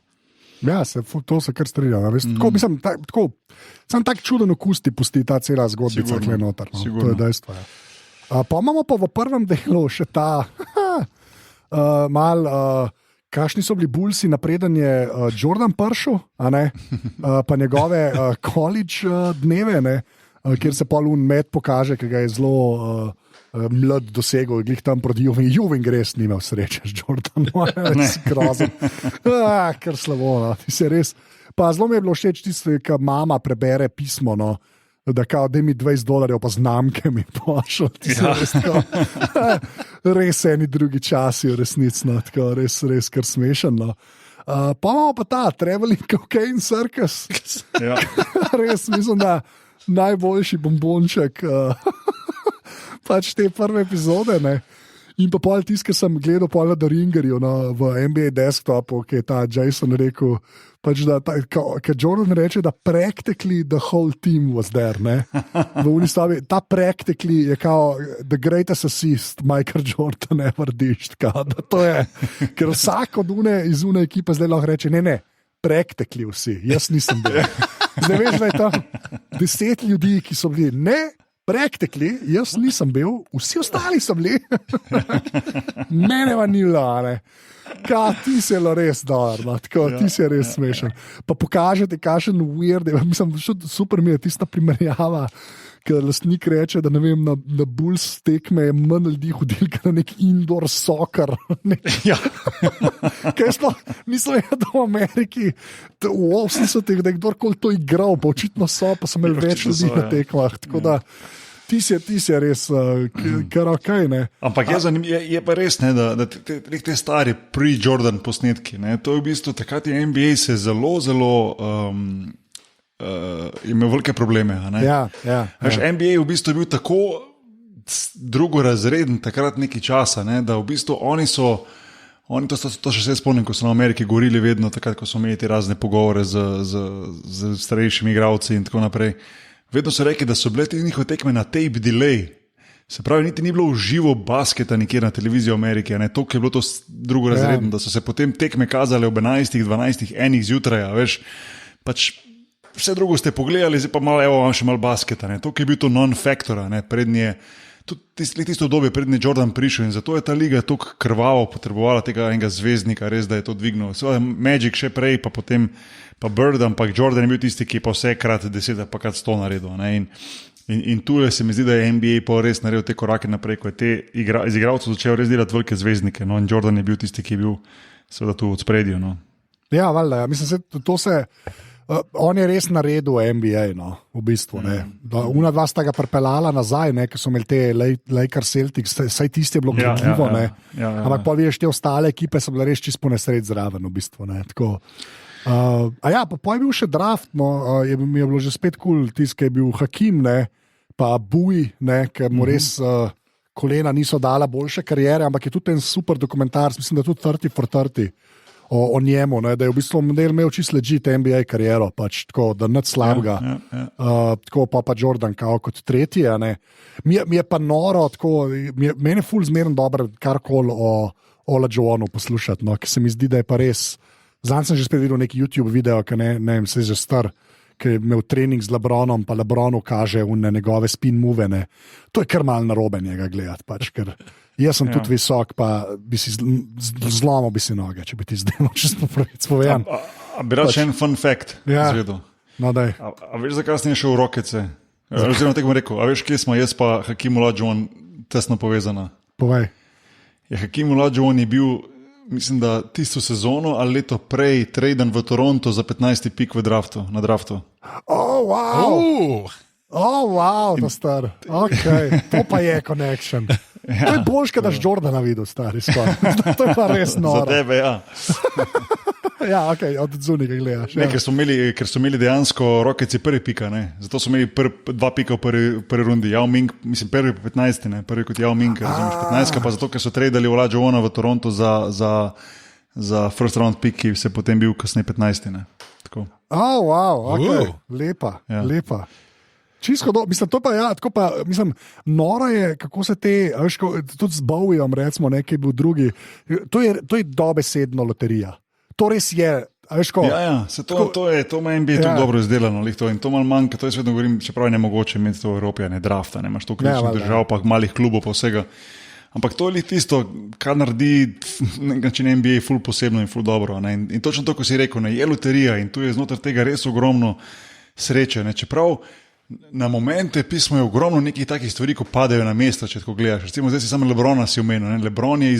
[SPEAKER 2] Ja, to se kar strinjam. Sam tak čuden okus ti pusti ta cela zgodbica tukaj noter. No. To je dejstvo. Ja. Pa imamo pa v prvem delu še ta kakšni so bili Bullsi, napreden je Jordan prišel, pa njegove college dneve, ne, kjer se pa med pokaže, ki ga je zelo mlad dosegel, glih tam proti Juvin res ni imel sreče z Jordanom, grozen. Kar slabo, no. Pa zelo mi je bilo všeč tisto, ko mama prebere pismo, no, da mi $20 pa znamke mi pošel. Res eni drugi časi v resnici, no, res kar smešen. No. Pa imamo pa ta Traveling Cocaine Circus.
[SPEAKER 1] Ja.
[SPEAKER 2] Res mislim, da najboljši bombonček pač te prve epizode. Ne? In pa pol tisti, ki sem gledal pol na The Ringerju v NBA desktopu, ki je ta Jason rekel, pač da, ker Jordan reče, da practically the whole team was there. Ne? V unistavi, ta practically je kao the greatest assist Michael Jordan ever dished. To je, ker vsak od iz une ekipe zdaj lahko reče, ne, practically vsi, jaz nisem bil. Zdaj veš, da je tam 10 ljudi, ki so bili practically, jaz nisem bil, vsi ostali so bili. Mene pa ni bilo, ne. Ti si res dober, no. Ti si res smešen. Pa pokažete, kakšen weird, mislim, super mi je tista primerjava, ker lastnik reče, da ne vem, na Bulls tekme je manj ljudi hodil, ker na nek indoor soccer.
[SPEAKER 1] Ja.
[SPEAKER 2] Kaj sploh nisem vedel v Ameriki, v 80-ih, da je kdorkoli to igral, pa očitno so, pa so imeli več ljudi na tekmah, tako da ti si res, kar okej, ne.
[SPEAKER 1] Ampak je pa res, ne, da te stari pre-Jordan posnetki, ne, to je v bistvu takrat je NBA se zelo imel velike probleme.
[SPEAKER 2] Ja.
[SPEAKER 1] NBA je v bistvu bil tako drugorazreden takrat nekaj časa, ne, da v bistvu oni to še se spomnim, ko so na Ameriki govorili vedno, takrat, ko so imeli te razne pogovore z starejšimi igralci in tako naprej. Vedno so rekli, da so bile te njihove tekme na tape delay. Se pravi, niti ni bilo živo basketa nikjer na televiziji v Ameriki, ne, toliko je bilo to drugorazredno, da so se potem tekme kazale ob 11, 12, 1 zjutraj, veš, pač vse drugo ste pogledali, zdaj pa malo, evo vam še malo basketa, ne, toliko je bil to non-factor, ne, prednje, tudi tisto obdobje, prednje Jordan prišel in zato je ta liga toliko krvavo potrebovala tega enega zvezdnika, res, da je to dvignil. Seveda Magic še prej, pa potem pa Bird, ampak Jordan je bil tisti, ki je pa vse krat 10, pa krat 100 naredil, ne, in tu se mi zdi, da je NBA pa res naredil te korake naprej, ko je te iz igralcev začel res delati velike zvezdnike, no, in Jordan je bil tisti, ki je bil seveda tu od spredju, no.
[SPEAKER 2] Ja, valjda, mislim, on je res naredil NBA, no, v bistvu, ne. Una dva sta ga pripeljala nazaj, ne, ker so imeli te Lakers Celtics, saj tisti je bilo gledljivo, ne. Ampak pa vidiš, te ostale ekipe so bile res čisto po nesreč zraven, v bistvu, ne, tako. Pa je bil še draft, no, mi je bilo že spet cool, tisti, ki je bil Hakim, ne, pa Buj, ne, ker mu res kolena niso dala boljše karijere, ampak je tudi en super dokumentar, mislim, da tudi 30 for 30 o njemu, ne, da je v bistvu imel čisto legit NBA kariero, pač tako, da nič slabega, tako pa Jordan kao kot tretji, ne. Mi je pa noro, tako, meni je ful zmeren dober karkoli o Olajuwonu poslušati, no, ki se mi zdi, da je pa res. Zdaj sem že spet videl neki YouTube video, ki ne vem, se je že star, ki je imel trening z LeBronom, pa LeBronu kaže njegove spin move, ne. To je kar malo narobe njega gledati, pač, ker jaz sem tudi visok, pa bi si zlomil bi si noge, če bi ti zdaj če spovejan.
[SPEAKER 1] Bi rad še en fun fact izvedel.
[SPEAKER 2] No, daj.
[SPEAKER 1] A veš, zakaj sem šel v Rocketse? Oziroma tako bom rekel, a veš, kje smo jaz pa Hakim Olajuwon tesno povezana?
[SPEAKER 2] Povej.
[SPEAKER 1] Hakim Olajuwon je bil, mislim, da tisto sezono ali leto prej traden v Toronto za 15. pik na draftu.
[SPEAKER 2] Wow, to star. Okay. To pa je connection. To je boljš, kad daš Jordana videl, stari skor. To je pa res noro.
[SPEAKER 1] Za tebe, ja.
[SPEAKER 2] Ja, ok, od zunaj gledaš.
[SPEAKER 1] Ne, ker so imeli dejansko Rocketsi prvi pika, ne. Zato so imeli 2 pika v prvi rundi. Yao Ming, mislim, prvi 15, ne. Prvi kot Yao Ming, razumeš, 15, pa zato, ker so tradali Olajuwona v Toronto za first round pik, ki se potem bil kasneje 15, ne. Tako.
[SPEAKER 2] Wow, ok, lepa, ja. Lepa. Čisto, mislim, to pa ja, tako pa, mislim, noro je, kako se te, veš, tudi z Bowiem, recimo, nekaj bil drugi, to je dobesedno loterija. To res je, veš, ko...
[SPEAKER 1] Ja, to ima NBA tako dobro izdelano, in to malo manjka, to jaz vedno govorim, čeprav je nemogoče imeti to v Evropi, ne drafta, ne imaš to ključnih držav, pa malih klubov, pa vsega. Ampak to je tisto, kar naredi način NBA ful posebno in ful dobro, ne? In točno to, ko si rekel, ne, je loterija in tu je znotraj tega res ogromno sreče, ne? Čeprav na momente pismo je ogromno nekih takih stvari, ko padejo na mesto, če tako gledaš. Recimo, zdaj si samo LeBrona si omenil, ne? LeBron je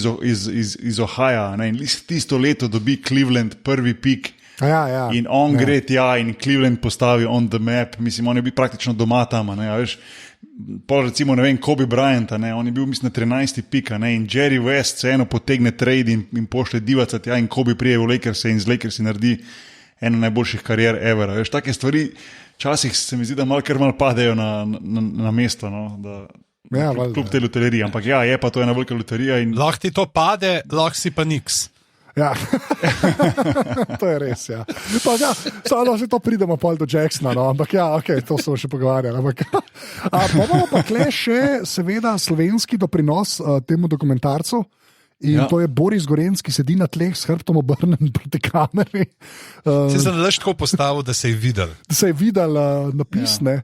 [SPEAKER 1] iz Ohio, ne? In tisto leto dobi Cleveland prvi pik
[SPEAKER 2] Ja.
[SPEAKER 1] In on gre tja in Cleveland postavi on the map, mislim, on je bil praktično doma tam, ne, a veš. Pol recimo, ne vem, Kobe Bryant, ne, on je bil, mislim, na 13. pika, ne, in Jerry West se eno potegne trade in pošle divaca tja in Kobe prije v Lakerse in z Lakersi naredi eno najboljših karier ever. Veš, take stvari včasih se mi zdi, da malo padejo na mesto, no, da kljub te loterije, ampak ja, je pa to ena velika loterija.
[SPEAKER 3] Lahko ti to pade, lahko si pa niks.
[SPEAKER 2] Ja, to je res. Ja. Samo že to pridemo pol do Jacksona, no? Ampak ja, okay, to smo še pogovarjali. Bomo pa kle še, seveda, slovenski doprinos temu dokumentarcu. In to je Boris Gorenc, ki sedi na tleh s hrbtom obrnjen proti kameri.
[SPEAKER 3] Se sem le tako postavil, da se je videl.
[SPEAKER 2] Da se je videl napis. Ja.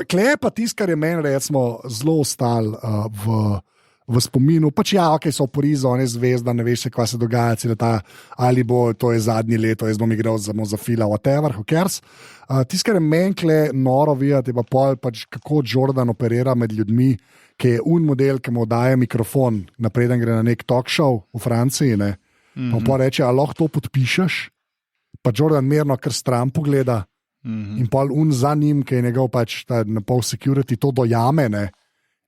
[SPEAKER 2] Kle je pa tisto, kar je meni recimo zelo ostal v spominu, pač ja, ok, so oporizo, on je zvezda, ne veš, kaj se dogaja, ali bo to je zadnje leto, jaz bom igral za fila, whatever, who cares. Tisto, kar je menkle noro videti, je pa pol, pač kako Jordan operira med ljudmi, ki je model, ki mu daje mikrofon, napreden gre na nek talk show v Franciji, ne, pa reče, a lahko to podpišeš, pa Jordan mirno kar stran pogleda in pol za njim, ki je njegov pač na pol security, to dojame, ne,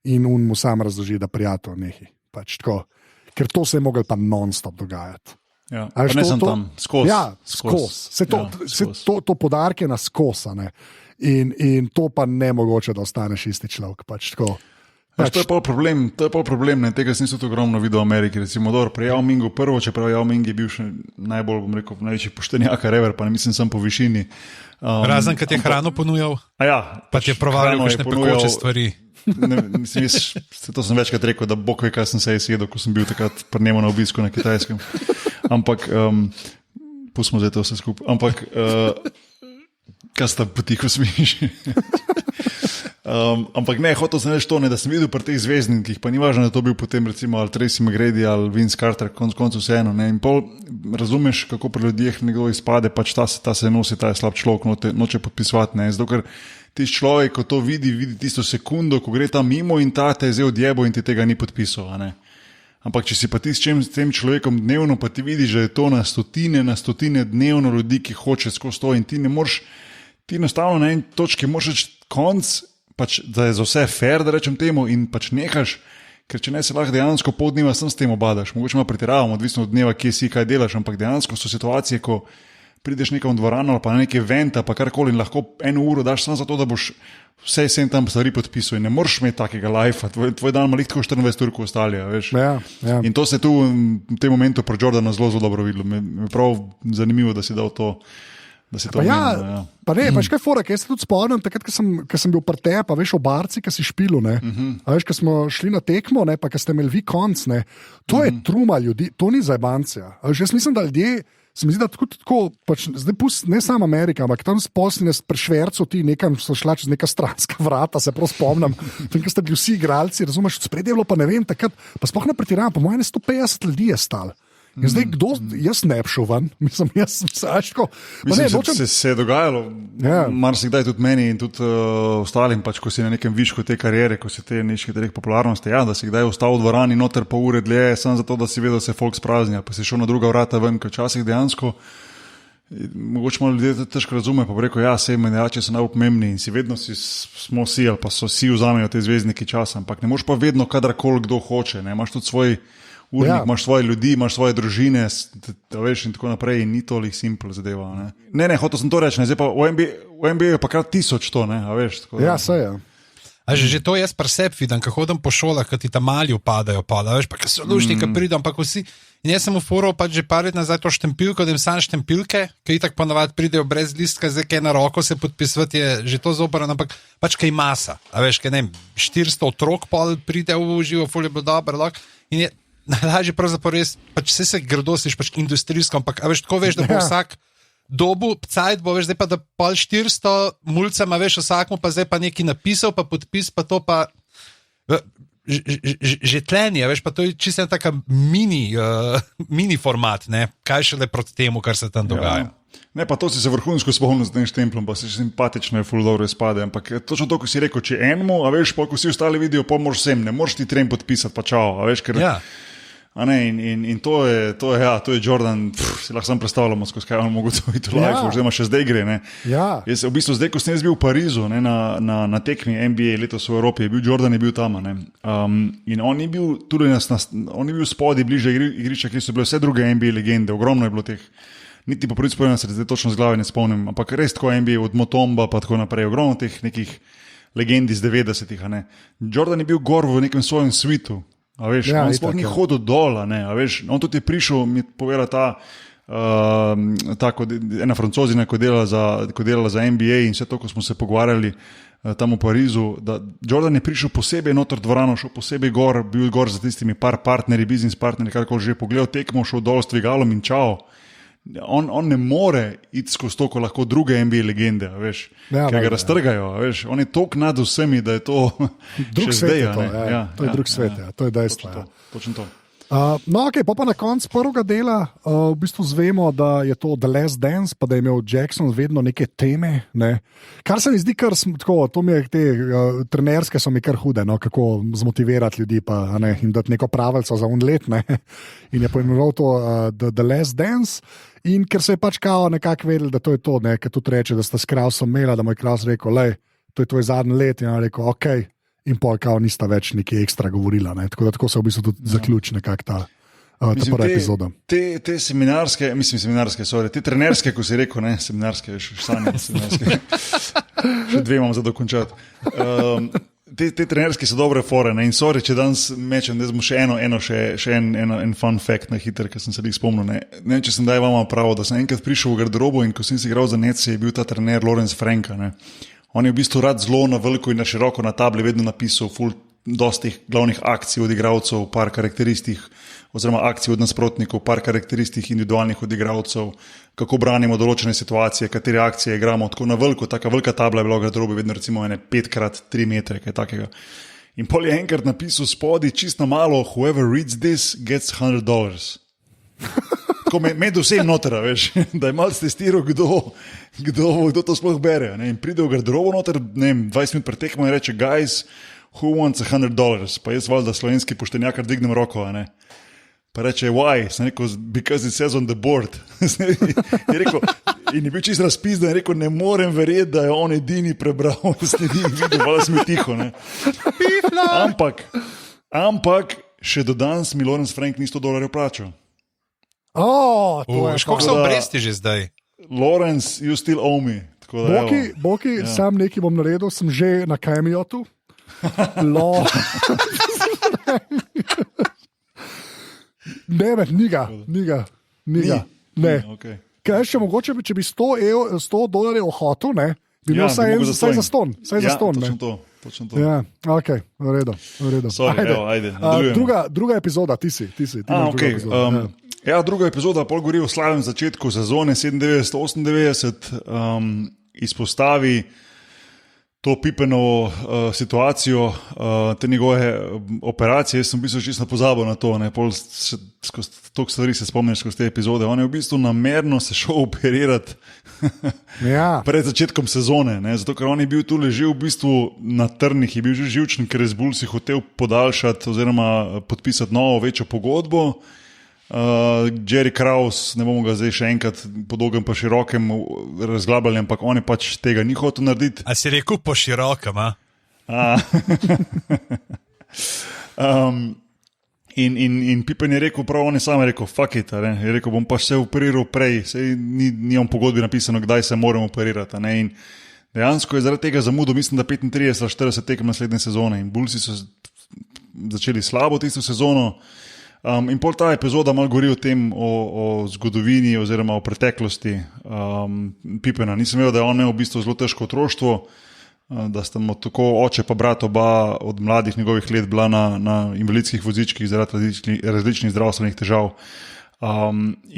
[SPEAKER 2] in mu sam razloži, da prijatelj nehi. Pač tako, ker to se je mogel pa non-stop dogajati.
[SPEAKER 1] Ja, ne sem tam, skozi.
[SPEAKER 2] Ja, skozi. To podarke na skozi. In to pa ne mogoče, da ostaneš isti človek. Pač tako.
[SPEAKER 1] To je pol problem, ne, tega sem tudi ogromno videl v Ameriki. Recimo, pri Yao Mingu prvo, čeprav Yao Ming je bil še najbolj, bom rekel, največji poštenjak ever, pa ne mislim sem po višini.
[SPEAKER 3] Razen, kad je hrano ponujal, pa ti je provalil kakšne pekoče stvari.
[SPEAKER 1] To sem večkrat rekel, da bog ve, kaj sem se jedel, ko sem bil takrat pri njemu na obisku na Kitajskem. Ampak, pustimo zdaj to vse skupaj. Ampak, kaj sta potiho smiši? Ampak ne, hotel sem reči to, ne, da sem videl pri teh zvezdnikih, pa ni važno, da to bil potem recimo ali Tracy McGrady ali Vince Carter, koncu vseeno. In pol razumeš, kako pri ljudeh nekdo izpade, pač ta se nosi, ta je slab človek, noče podpisovati. Zato, ker tisti človek, ko to vidi tisto sekundo, ko gre tam mimo in ta te je zdaj odjebo in ti tega ni podpisal. Ampak če si pa ti s tem človekom dnevno, pa ti vidiš, da je to na stotine dnevno ljudi, ki hoče skozi to in ti ne moreš, ti enostavno na eni točki moraš reči konc, pač, da je za vse fair, da rečem temu, in pač nehaš, ker če ne se lahko dejansko pol dneva sem s tem obadaš. Mogoče malo pretiravam, odvisno od dneva, kje si, kaj delaš, ampak dejansko so situacije, ko prideš nekam v dvorano ali pa na neke eventa, pa karkoli in lahko 1 uro daš samo zato, da boš vse tam stvari podpisal in ne moreš imeti takega lajfa. Tvoj dan ima lih tako 24 ur, ko ostali, veš.
[SPEAKER 2] Ja.
[SPEAKER 1] In to se tu v tem momentu pro Jordana zelo dobro videlo. Me je prav zanimivo, da si dal to. Pa ne, pač kaj fora, jaz se tudi spomnim, takrat, ko sem bil pri tebi, pa veš, v barci, ko si špilu, ne, a veš, ko smo šli na tekmo, ne, pa ko ste imeli vi konc, ne, to je truma ljudi, to ni zajbancija. A veš, jaz mislim, da ljudje, se mi zdi, da tako, pač, zdaj pust, ne samo Amerika, ampak tam sposline pri švercu ti nekam so šla čez neka stranska vrata, se prav spomnim, tam, ko ste bili vsi igralci, razumeš, spredje bilo pa ne vem, takrat, pa sploh ne pretiravam, po mojem 150 ljudi je stalo. In zdaj, jaz ne bi šel ven, mislim, jaz sačko. Se je dogajalo, marsikdaj tudi meni in tudi ostalim, pač, ko si na nekem višku te kariere, ko si te neške popularnosti, da si kdaj ostal v dvorani noter pol ure dlje, samo zato, da si vedel, da se folk spraznja, pa si šel na druga vrata ven, ker včasih dejansko, mogoče malo ljudje težko razume, pa bi rekel, sej menjači so najpomembni in si vedno smo si, ali pa so si vzamejo te zvezdniki časa, ampak ne moš pa vedno kadarkoli kdo hoče, ne, imaš tudi svoj urnik, imaš svoje ljudi, imaš svoje družine, veš, in tako naprej, in ni toliko simpel zadeva. Ne, hotel sem to reči, zdaj pa v NBA je pa krat 1000 to, a veš.
[SPEAKER 2] Se je.
[SPEAKER 3] A že to jaz pri sebi vidim, ko hodim po šolah, ko ti tam mali upadajo, veš, pa ko so lušni, ko pridem, pa ko si. In jaz sem v foru pač že par let nazaj to štempilko, da jim sam štempilke, ki itak ponavadi pridejo brez listka, zdaj kaj na roko se podpisvati, je že to zoprno, ampak pač kaj masa. A veš, kaj ne, 400 otrok pol pride v živo, ful je bilo dobro, in je najlažje pravzaprav res, pač vse se gradosiš pač industrijsko, ampak a veš, tako veš, da bo vsak dobu, cajt bo, veš, zdaj pa da pol 400 mulcama, veš, vsakmu pa zdaj pa nekaj napisal, pa podpis, pa to pa že tlenje, veš, pa to je čisto taka mini format, ne, kaj šele proti temu, kar se tam dogaja.
[SPEAKER 1] Ne, pa to si se vrhunsko spomnil z tem štemplom, pa si simpatično je ful dobro izpade, ampak točno to, ko si rekel, če enemu, a veš, pa ko si ostali vidijo, pa moraš vsem, ne moreš ti trem podpisati, pa čao, a veš, ker In to je Jordan, si lahko sam predstavljamo, skozi kaj on mogoče v to life, oziroma še zdaj gre.
[SPEAKER 2] Ja.
[SPEAKER 1] Jaz, v bistvu, zdaj, ko sem jaz bil v Parizu na tekmi NBA letos v Evropi, Jordan je bil tam. In on je bil tudi on je bil spodaj, bliže igrišča, kjer so bile vse druge NBA legende, ogromno je bilo teh. Niti po prvi spojenem se zdaj točno z glave ne spomnim, ampak res tako NBA od Mutomba pa tako naprej, ogromno teh nekih legend iz 90-ih. Jordan je bil gor v nekem svojem svitu, on sploh ni hodil dol, on tudi je prišel, mi povedala ena Francozina, ko delala za NBA in vse to, ko smo se pogovarjali tam v Parizu, da Jordan je prišel posebej noter dvorano, šel posebej gor, bil gor za tistimi par partnerji, biznis partnerji, karkoli že, pogledal tekmo, šel dol s dvigalom in čao. On ne more iti skozi to, ko lahko druge NBA legende, ki ga raztrgajo. On je toliko nad vsemi, da je to
[SPEAKER 2] drug
[SPEAKER 1] še
[SPEAKER 2] svet.
[SPEAKER 1] zdaj.
[SPEAKER 2] To je drug svet, to je dejstvo.
[SPEAKER 1] Točno to.
[SPEAKER 2] Pa na koncu prvega dela v bistvu zvemo, da je to The Last Dance, pa da je imel Jackson vedno neke teme. Ne? Kar se mi zdi, to mi je te trenerske so mi kar hude, kako zmotivirati ljudi in dati neko pravico za let. In je poimenoval to The Last Dance. In ker se je pač kao nekako vedel, da to je to, ker tudi reče, da sta s Krausom imela, da mu je Kraus rekel, to je tvoj zadnji let. In on rekel, ok. In pol kao nista več nekaj ekstra govorila. Tako se v bistvu tudi zaključi nekako ta prva epizoda.
[SPEAKER 1] Te seminarske, te trenerske, ko si rekel, seminarske, seminarske. Še dve imam za dokončati. Te trenerske so dobre fore, in sorry, če danes mečem, da smo še en fun fact na hiter, ker sem se jih spomnil. Ne vem, če sem daj vama pravo, da sem enkrat prišel v garderobo in ko sem si igral za Netse, je bil ta trener Lawrence Franka. On je v bistvu rad zelo na veliko in na široko na tabli vedno napisal dosti glavnih akcij od igralcev, par karakteristik, oziroma akcij od nasprotnikov, par karakteristik individualnih od igralcev, kako branimo določene situacije, katere akcije igramo. Tako na veliko, taka velika tabla je bila v garderobi, vedno recimo 5x3 metre, kaj takega. In pol je enkrat napisal spodaj, čisto malo, whoever reads this gets $100. Tako med vsem noter, da je malo testiral, kdo to sploh bere. In pride v garderobo noter, 20 minut pred tekmo in reče, guys, who wants $100? Pa jaz valjda slovenski poštenjakar dignem roko. Pa reče, why? Sem rekel, because it says on the board. In je bil čist razpizdan in rekel, ne morem verjeti, da je on edini prebral in sledi in videl, valjda smo tiho. Ampak še do danes mi Lawrence Frank ni $100 plačal.
[SPEAKER 3] Koliko so obresti že zdaj?
[SPEAKER 1] Lawrence, you still owe me.
[SPEAKER 2] Boki, sam nekaj bom naredil, sem že na Cameotu. Niga. Ne.
[SPEAKER 1] Okay.
[SPEAKER 2] Kaj še mogoče, če bi $100 hotel, bi imel vsaj za ston.
[SPEAKER 1] Točno to.
[SPEAKER 2] Ja, ok, v redu.
[SPEAKER 1] Ajde,
[SPEAKER 2] druga epizoda, ti si.
[SPEAKER 1] Okay. Druga epizoda, pol govori o slavnem začetku sezone 97-98, izpostavi to Pippenovo situacijo, te njegove operacije. Jaz sem v bistvu čisto pozabil na to, toliko stvari se spomniš skozi te epizode. On je v bistvu namerno se šel operirati pred začetkom sezone, zato ker on je bil tu ležel v bistvu na trnih, je bil že živčen, ker je z Bullsi hotel podaljšati oziroma podpisati novo, večjo pogodbo. Jerry Krause, ne bomo ga zdaj še enkrat po dolgem pa širokem razglabljali, ampak on je pač tega ni hotel narediti.
[SPEAKER 3] A si rekel po širokem,
[SPEAKER 1] In Pippen je rekel, prav on je sam rekel, fuck it, je rekel, bom pa se operiral prej, sej ni on pogodbi napisano, kdaj se moram operirati. In dejansko je zaradi tega zamudil, mislim, da 35-40 tekem naslednje sezone in Bullsi so začeli slabo tisto sezono. In pol ta epizoda malo govori o tem, o zgodovini oziroma o preteklosti Pippena. Nisem vedel, da je on imel v bistvu zelo težko otroštvo, da sta mu tako oče pa brat oba od mladih njegovih let bila na invalidskih vozičkih zaradi različnih zdravstvenih težav.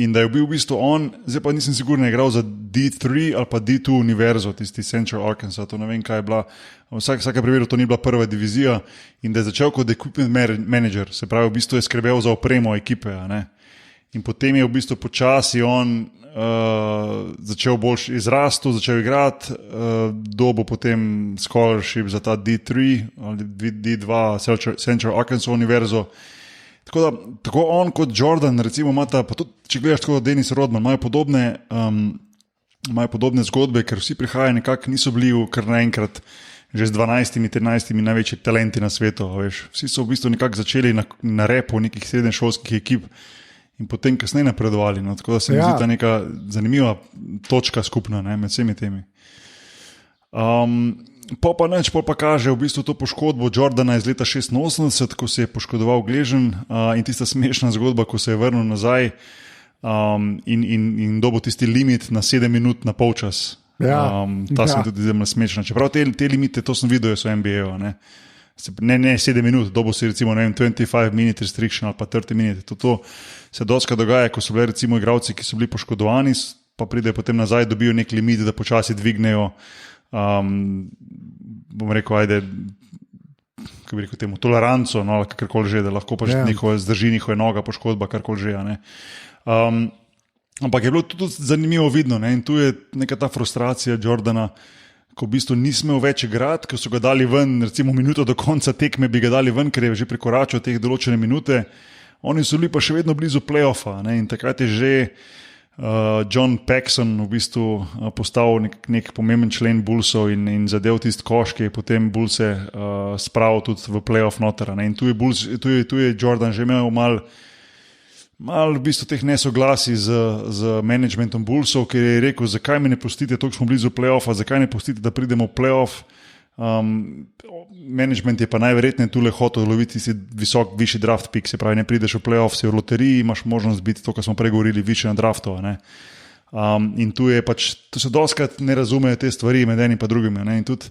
[SPEAKER 1] In da je bil v bistvu on, zdaj pa nisem sigurno igral za D3 ali pa D2 univerzo, tisti Central Arkansas, to ne vem kaj je bila. Vsake primeru to ni bila prva divizija in da je začel kot equipment manager, se pravi v bistvu je skrbel za opremo ekipe. In potem je v bistvu počasi on začel bolj izrastu, začel igrati, dobil potem scholarship za ta D3 ali D2 Central Arkansas univerzo. Tako on kot Jordan, recimo, imata, pa tudi, če gledaš tako Dennis Rodman, imajo podobne zgodbe, ker vsi prihajajo nekako, niso bili kar naenkrat že z 12-13 največji talenti na svetu. Veš. Vsi so v bistvu nekako začeli na repu nekih srednješolskih ekip in potem kasneje napredovali. No. Tako da se mi zdi ta neka zanimiva točka skupna, ne, med vsemi temi. Pol pa kaže v bistvu to poškodbo Jordana iz leta 86, ko se je poškodoval gleženj, in tista smešna zgodba, ko se je vrnil nazaj in dobil tisti limit na 7 minut na polčas. Ta sem tudi zelo smešna. Čeprav te limite, to sem videl, so NBA-o. Ne 7 minut, dobil si recimo 25 minute restriction ali pa 30 minute. To se doskrat dogaja, ko so bili recimo igralci, ki so bili poškodovani, pa pridejo potem nazaj, dobijo nek limit, da počasi dvignejo, bom rekel, kako bi rekel temu, toleranco, no, kakorkoli že, da lahko pač zdrži njihove noga, poškodba, karkoli že, ne. Ampak je bilo tudi zanimivo vidno, ne? In tu je neka ta frustracija Jordana, ko v bistvu nismo več igrati, ko so ga dali ven, recimo minuto do konca tekme bi ga dali ven, ker je že prekoračil teh določene minute, oni so bili pa še vedno blizu play-offa, ne? In takrat je že John Paxson v bistvu postal nek pomemben člen Bullsov in zadev tisti koš, ki je potem Bullse spravil tudi v play-off noter. In tu je Jordan že imel malo v bistvu teh nesoglasij z managementom Bullsov, ker je rekel, zakaj me ne pustite, toliko smo blizu play-offa, zakaj ne pustite, da pridemo v play-off. Management je pa najverjetneje tule hotel loviti tisti višji draft pick, se pravi, ne prideš v play-off, si v loteriji, imaš možnost biti to, kar smo pregovorili, više na draftu. In tu je pač, tu se doskrat ne razumejo te stvari med enim pa drugim. In tudi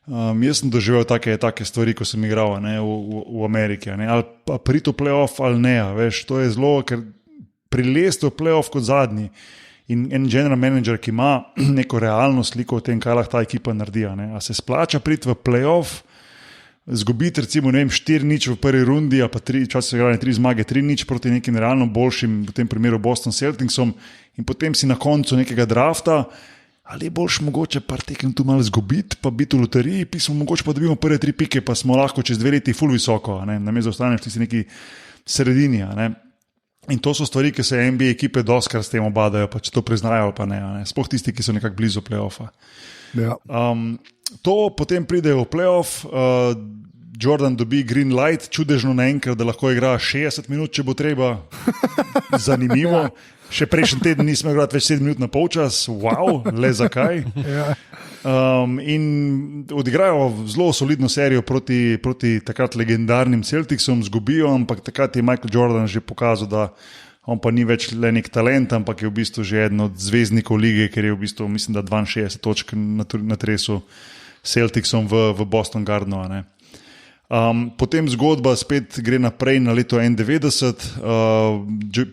[SPEAKER 1] jaz sem doživel take stvari, ko sem igral v Ameriki. Ali pa priti v play-off ali ne. Veš, to je zelo, ker prilesti v play-off kot zadnji. In en general manager, ki ima neko realno sliko o tem, kaj lahko ta ekipa naredi. A se splača priti v play-off, zgubiti recimo 4-0 v prvi rundi, a pa včasih so igrali 3 zmage, 3-0 proti nekim realno boljšim, v tem primeru Boston Celticsom, in potem si na koncu nekega drafta, ali je boljš mogoče par tekem tu malo zgubiti, pa biti v loteriji, pismo mogoče pa dobimo prve 3 pike, pa smo lahko čez 2 leti ful visoko, namesto ostaneš ti si neki sredini. In to so stvari, ki se NBA ekipe doskrat s tem obadajo, pa če to priznajo pa ne. Sploh tisti, ki so nekako blizu play-offa.
[SPEAKER 2] Ja.
[SPEAKER 1] To potem pridejo v play-off, Jordan dobi green light, čudežno naenkrat, da lahko igra 60 minut, če bo treba. Zanimivo. Še prejšnji teden nismo igrali več 7 minut na polčas, wow, le zakaj. In odigrajo zelo solidno serijo proti takrat legendarnim Celticsom, zgubijo, ampak takrat je Michael Jordan že pokazal, da on pa ni več le nek talent, ampak je v bistvu že eden od zvezdnikov lige, ker je v bistvu, mislim, da 62 točk natresel Celticsom v Boston Gardenu. Potem zgodba spet gre naprej na leto 91.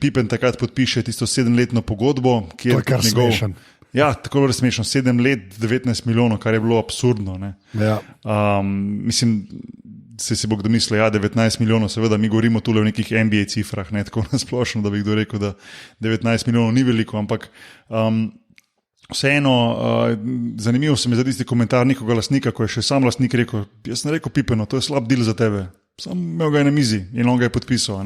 [SPEAKER 1] Pippen takrat podpiše tisto 7-letno pogodbo, ki je
[SPEAKER 2] kar smešen.
[SPEAKER 1] Ja, tako je smešno. 7 let, 19 milijonov, kar je bilo absurdno.
[SPEAKER 2] Ja.
[SPEAKER 1] Mislim, si bo kdo mislil, 19 milijonov, seveda mi govorimo tule o nekih NBA cifrah, tako nasplošno, da bi kdo rekel, da 19 milijonov ni veliko, ampak vseeno, zanimivo se mi zdi tisti komentar nekoga lastnika, ko je še sam lastnik rekel, jaz sem rekel Pippenu, to je slab deal za tebe. Sam imel ga je na mizi in on ga je podpisal.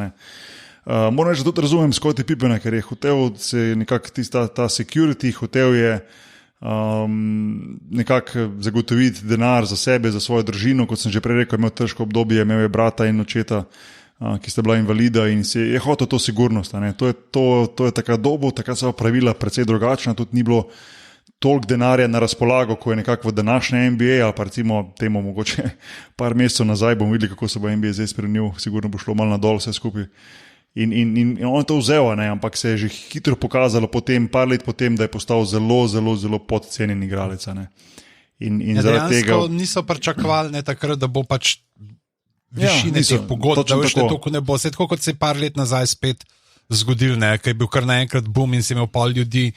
[SPEAKER 1] Moram reči, da tudi razumem Scottie Pippena, ker je hotel se nekako ta security, hotel je nekako zagotoviti denar za sebe, za svojo družino, kot sem že prej rekel, imel težko obdobje, imel je brata in očeta, ki sta bila invalida in je hotel to sigurnost. To je takrat dobo, takrat so pravila precej drugačna, tudi ni bilo toliko denarja na razpolago, ko je nekako v današnje NBA, ali pa recimo temu mogoče par mesecev nazaj bomo videli, kako se bo NBA zdaj spremenil, sigurno bo šlo malo nadol vse skupaj. In on je to vzel, ampak se je že hitro pokazalo par let potem, da je postal zelo, zelo, zelo podcenjen igralec. In zaradi tega
[SPEAKER 3] niso pričakovali takrat, da bo pač višine teh pogodb, da veš, tako ne bo. Vse tako, kot se je par let nazaj spet zgodil, ker je bil kar naenkrat boom in se imel pol ljudi,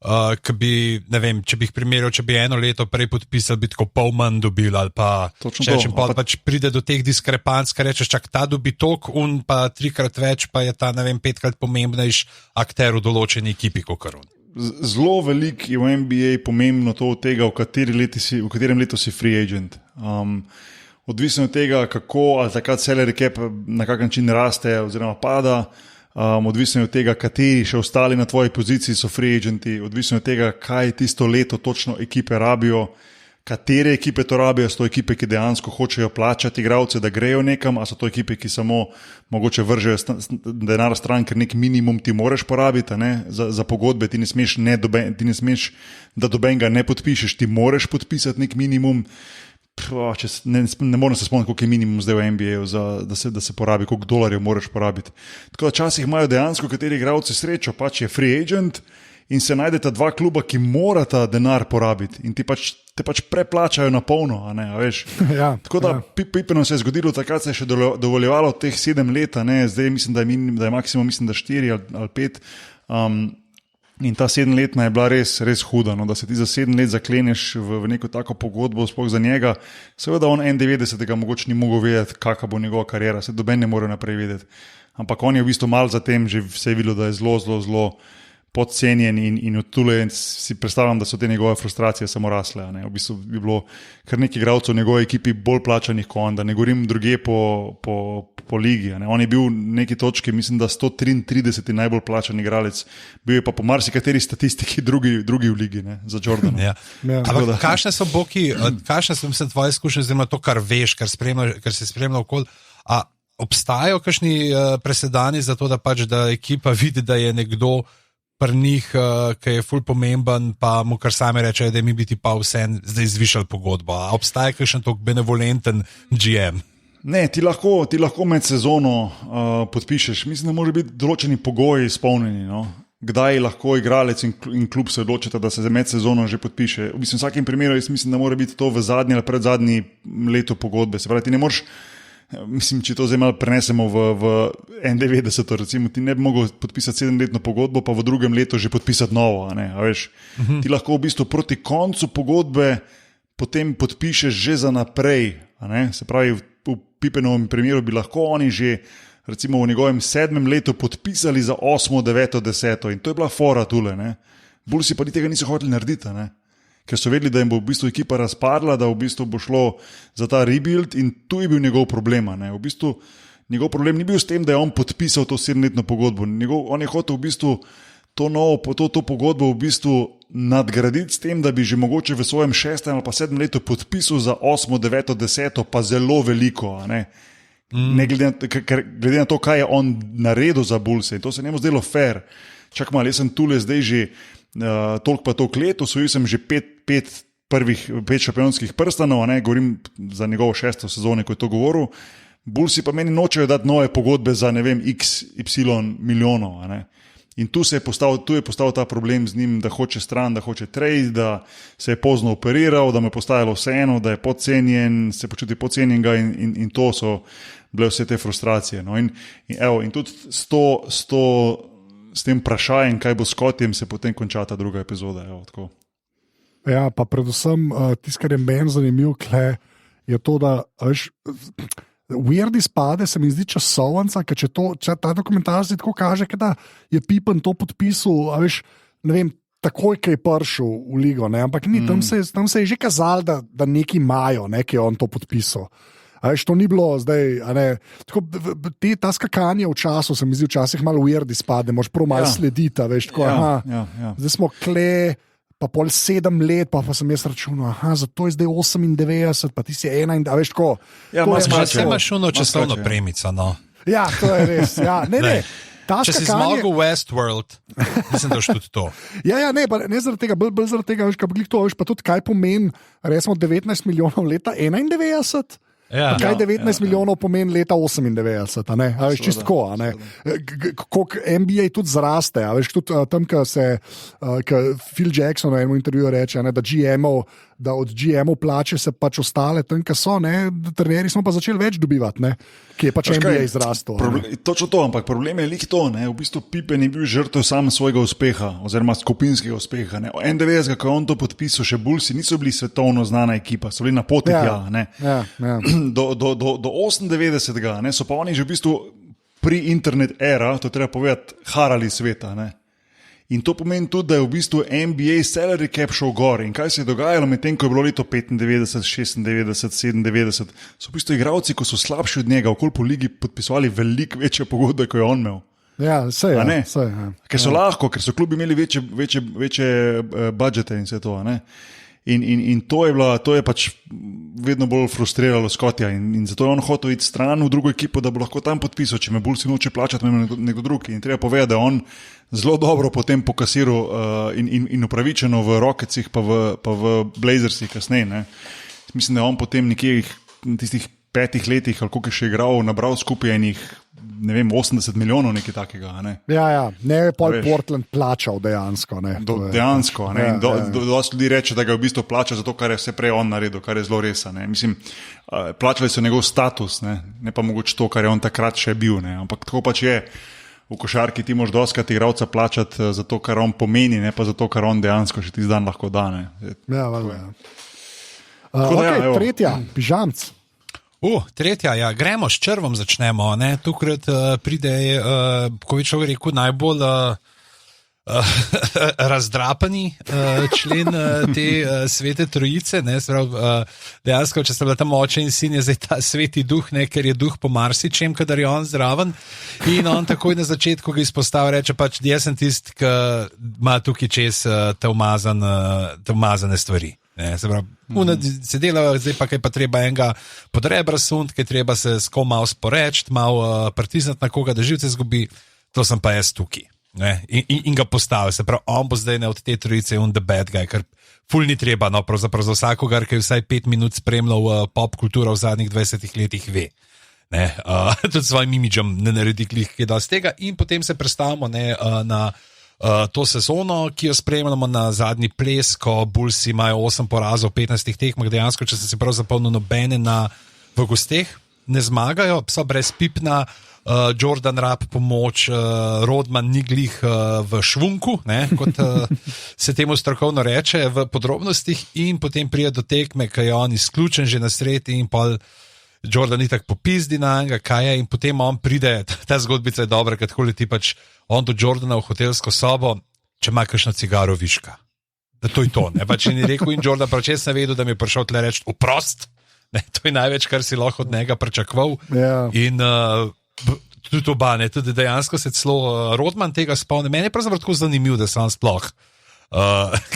[SPEAKER 3] ki bi, ne vem, če bi jih primerjal, če bi 1 leto prej podpisal, bi tako pol manj dobil, ali pa pač pride do teh diskrepanc, ker rečeš, čak ta dobi tok, un pa 3-krat več, pa je ta, ne vem, 5-krat pomembnejš akter v določeni ekipi, kakor on.
[SPEAKER 1] Zelo veliko je v NBA pomembno to od tega, v katerem letu si free agent. odvisno od tega, kako ali takrat salary cap na kak način raste oziroma pada, odvisno od tega, kateri še ostali na tvoji poziciji so free agenti, odvisno od tega, kaj tisto leto točno ekipe rabijo, katere ekipe to rabijo, so to ekipe, ki dejansko hočejo plačati igralce, da grejo nekam, a so to ekipe, ki samo mogoče vržejo denar stran, ker nek minimum ti moraš porabiti, za pogodbe, ti ne smeš, da dobenga ne podpišeš, ti moraš podpisati nek minimum. Ne morem se spomniti, koliko je minimum zdaj v NBA-ju, da se porabi, koliko dolarjev moraš porabiti. Tako da včasih imajo dejansko kateri igralci srečo, pač je free agent in se najdeta dva kluba, ki morata denar porabiti in te pač preplačajo na polno, a veš.
[SPEAKER 2] Ja,
[SPEAKER 1] tako da Pippenu se je zgodilo, takrat se je še dovoljevalo teh 7 let, zdaj mislim, da je maksimum, mislim, da 4 ali 5. In ta 7-letna je bila res huda, da se ti za 7 let zakleneš v neko tako pogodbo, sploh za njega. Seveda on 91. mogoče ni mogel vedeti, kakva bo njegova kariera, se doben ne more naprej vedeti. Ampak on je v bistvu malo zatem že vse videl, da je zelo podcenjen in od tule si predstavljam, da so te njegove frustracije samo rasle. V bistvu bi bilo kar nekaj igralcev v njegovi ekipi bolj plačanih kot on, da ne govorim druge po ligi. On je bil v neki točki, mislim, da 133 najbolj plačan igralec, bil je pa po marsikateri statistiki drugi v ligi, za Jordana.
[SPEAKER 3] Ja. Ampak kakšne so boki, kakšne so tvoje izkušnje, oziroma to, kar veš, kar si spremljal okoli, a obstajajo kakšni presedani za to, da ekipa vidi, da je nekdo pri njih, ki je ful pomemben, pa mu kar sami reče, da mi biti pa vse zdaj zvišali pogodbo. A obstaja kakšen tok benevolenten GM?
[SPEAKER 1] Ne, ti lahko med sezono podpišeš. Mislim, da mora biti določeni pogoji izpolnjeni. Kdaj lahko igralec in klub se odločita, da se za med sezono že podpiše. V vsakem primeru jaz mislim, da mora biti to v zadnji ali predzadnji letu pogodbe. Se pravi, ti ne moreš, mislim, če to zdaj malo prenesemo v 91, recimo, ti ne bi mogel podpisati 7-letno pogodbo, pa v drugem letu že podpisati novo, veš. Ti lahko v bistvu proti koncu pogodbe potem podpišeš že za naprej, se pravi, v Pippenovem primeru bi lahko oni že recimo v njegovem 7. letu podpisali za 8., 9., 10. in to je bila fora tule, Bullsi pa tega niso hoteli narediti, ker so vedeli, da jim bo v bistvu ekipa razpadla, da v bistvu bo šlo za ta rebuild in tu je bil njegov problem. V bistvu njegov problem ni bil s tem, da je on podpisal to 7-letno pogodbo. On je hotel v bistvu to pogodbo v bistvu nadgraditi s tem, da bi že mogoče v svojem 6. ali pa 7. letu podpisal za 8., 9., 10. pa zelo veliko. Glede na to, kaj je on naredil za Bullse. To se njemu zdelo fair. Čak malo, jaz sem tule zdaj že toliko let, osvojil sem že 5 šampionskih prstanov, govorim za njegovo 6. sezono, ko je to govoril. Bullsi pa meni nočejo dati nove pogodbe za, ne vem, XY milijonov. In tu je postal ta problem z njim, da hoče stran, da hoče trade, da se je pozno operiral, da mu je postajalo vseeno, da je podcenjen, se počuti podcenjenega in to so bile vse te frustracije. In tudi s tem vprašanjem, kaj bo s Scottyjem, se potem konča ta druga epizoda.
[SPEAKER 2] Ja, pa predvsem tisto, kar je meni zanimivo, je to, da weird izpade, se mi zdi časovnica, ker če ta dokumentarci tako kaže, da je Pippen to podpisal, ne vem, takoj, ko je prišel v ligo, ampak ni, tam se je že kazalo, da neki imajo, ki je on to podpisal. To ni bilo zdaj, ta skakanje v času, se mi zdi včasih malo weird izpade, moš prav malo slediti, zdaj smo pa pol 7 let, pa sem jaz računal, zato je zdaj 98, pa ti si 91, veš tako.
[SPEAKER 3] Vse imaš uno časovno premico,
[SPEAKER 2] Ja, to je res, ne.
[SPEAKER 3] Če si zmogel Westworld, mislim, da je tudi to.
[SPEAKER 2] Ne zaradi tega, bolj zaradi tega, pa tudi kaj pomeni, recimo 19 milijonov leta 91. Kaj 19 milijonov pomeni leta 98, veš, čisto tako, koliko NBA tudi zraste, veš, tudi tam, ko Phil Jackson v enem intervjuju reče, da od GM-ov plače se pač ostale tam, ko so, trenerji smo pa začeli več dobivati, ki je pač NBA izrastel.
[SPEAKER 1] Točno to, ampak problem je lik to, v bistvu Pippen je bil žrtev sam svojega uspeha, oziroma skupinskega uspeha. 91, ko je on to podpisal, še Bullsi niso bili svetovno znana ekipa, so bili na poti do 98. So pa oni že v bistvu pri internet era, to treba povedati, harali sveta. In to pomeni tudi, da je v bistvu NBA salary cap šel gor. In kaj se je dogajalo medtem, ko je bilo leto 95, 96, 97, so v bistvu igralci, ko so slabši od njega, okoli po ligi podpisovali veliko večje pogodbe, kot je on imel.
[SPEAKER 2] Ja, vse je.
[SPEAKER 1] Ker so lahko, ker so klubi imeli večje budžete in vse to. In to je pač vedno bolj frustriralo Scottija in zato je on hotel iti stran v drugo ekipo, da bo lahko tam podpisal, če me bolj si noče plačati, me nekdo drug. In treba povedati, da je on zelo dobro potem pokasiral in upravičeno v Rocketsih pa v Blazersih kasneje. Ne. Mislim, da je on potem nekje tistih 5 letih, ali koliko je še igral, nabral skupaj enih, ne vem, 80 milijonov, nekaj takega. Ne,
[SPEAKER 2] ne je pa Portland plačal dejansko.
[SPEAKER 1] Dejansko. Ne. Dosti ljudi reče, da ga v bistvu plača zato, kar je vse prej on naredil, kar je zelo res. Mislim, plačali so njegov status, ne pa mogoče to, kar je on takrat še bil. Ne. Ampak tako pač je. V košarki ti moraš doskrat igralca plačati za to, kar on pomeni, ne pa za to, kar on dejansko še tisti dan lahko da.
[SPEAKER 2] Tretja, pižamc.
[SPEAKER 3] Tretja, ja, gremo s črvom, začnemo. Tukrat pride, ko bi človek rekel, najbolj razdrapani člen te svete trojice. Dejansko, če sta bila tam oče in sin, je zdaj ta sveti duh, ker je duh po marsičem, kadar je on zraven. In on takoj na začetku ga izpostavlja, reče pač, jaz sem tisti, ki ima tukaj čez te umazane stvari. Se delajo, zdaj pa kaj pa treba enega pod rebra sunt, kaj treba se s kom malo sporeči, malo pritisniti na koga, da živce zgubi, to sem pa jaz tukaj. In ga postavil, se pravi, on bo zdaj od te trojice on the bad guy, ker ful ni treba, pravzaprav za vsakogar, ki je vsaj 5 minut spremljal pop kulturo v zadnjih 20 letih, ve. Tudi svojim imidžem ne naredi klih, kaj da z tega, in potem se prestavimo na to sezono, ki jo spremljamo na zadnji ples, ko Bullsi imajo 8 porazov v 15 tekmah, dejansko, če se si prav zapolnil, nobene v gosteh ne zmagajo, so brez Pipna, Jordan rab pomoč, Rodman ni glih v švunku, kot se temu strokovno reče, v podrobnostih, in potem pride do tekme, ki je on izključen že na sredi in pol Jordan ni tako popizdi na njega, kaj je, in potem on pride, ta zgodbica je dobra, ker tako leti pač on do Jordana v hotelsko sobo, če ima kakšno cigaro viška. Da to je to, pač in je rekel, in Jordan pač jaz sem vedel, da mi je prišel tle reči oprost, to je največ, kar si lahko od njega pričakoval. In tudi oba, tudi dejansko se celo Rodman tega spomne. Meni je pravzaprav tako zanimiv, da se on sploh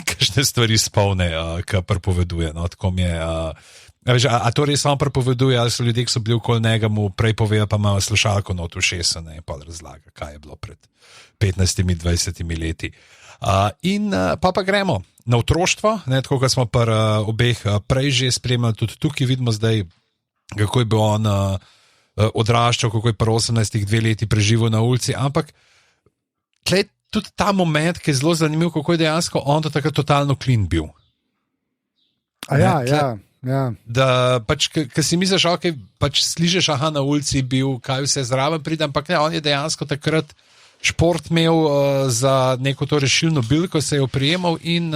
[SPEAKER 3] kakšne stvari spomne, ki pripoveduje, tako mi je. A to res on pripoveduje, ali so ljudje, ki so bili okoli njega, mu prej povedali, pa imajo slušalko not v šesa, in pa razlaga, kaj je bilo pred 15-20 leti. In pa gremo na otroštvo, tako kot smo pri obeh prej že spremljali, tudi tukaj vidimo zdaj, kako je bil on odraščal, kako je pri 18 2 leti preživel na ulici, ampak tlej tudi ta moment, ki je zelo zanimiv, kako je dejansko on takrat totalno clean bil.
[SPEAKER 2] Ja.
[SPEAKER 3] Da pač, ki si misliš, okay, pač slišiš, aha, na ulici bil, kaj vse zraven pride, ampak ne, on je dejansko takrat šport imel za neko to rešilno bilko, se je oprijemal in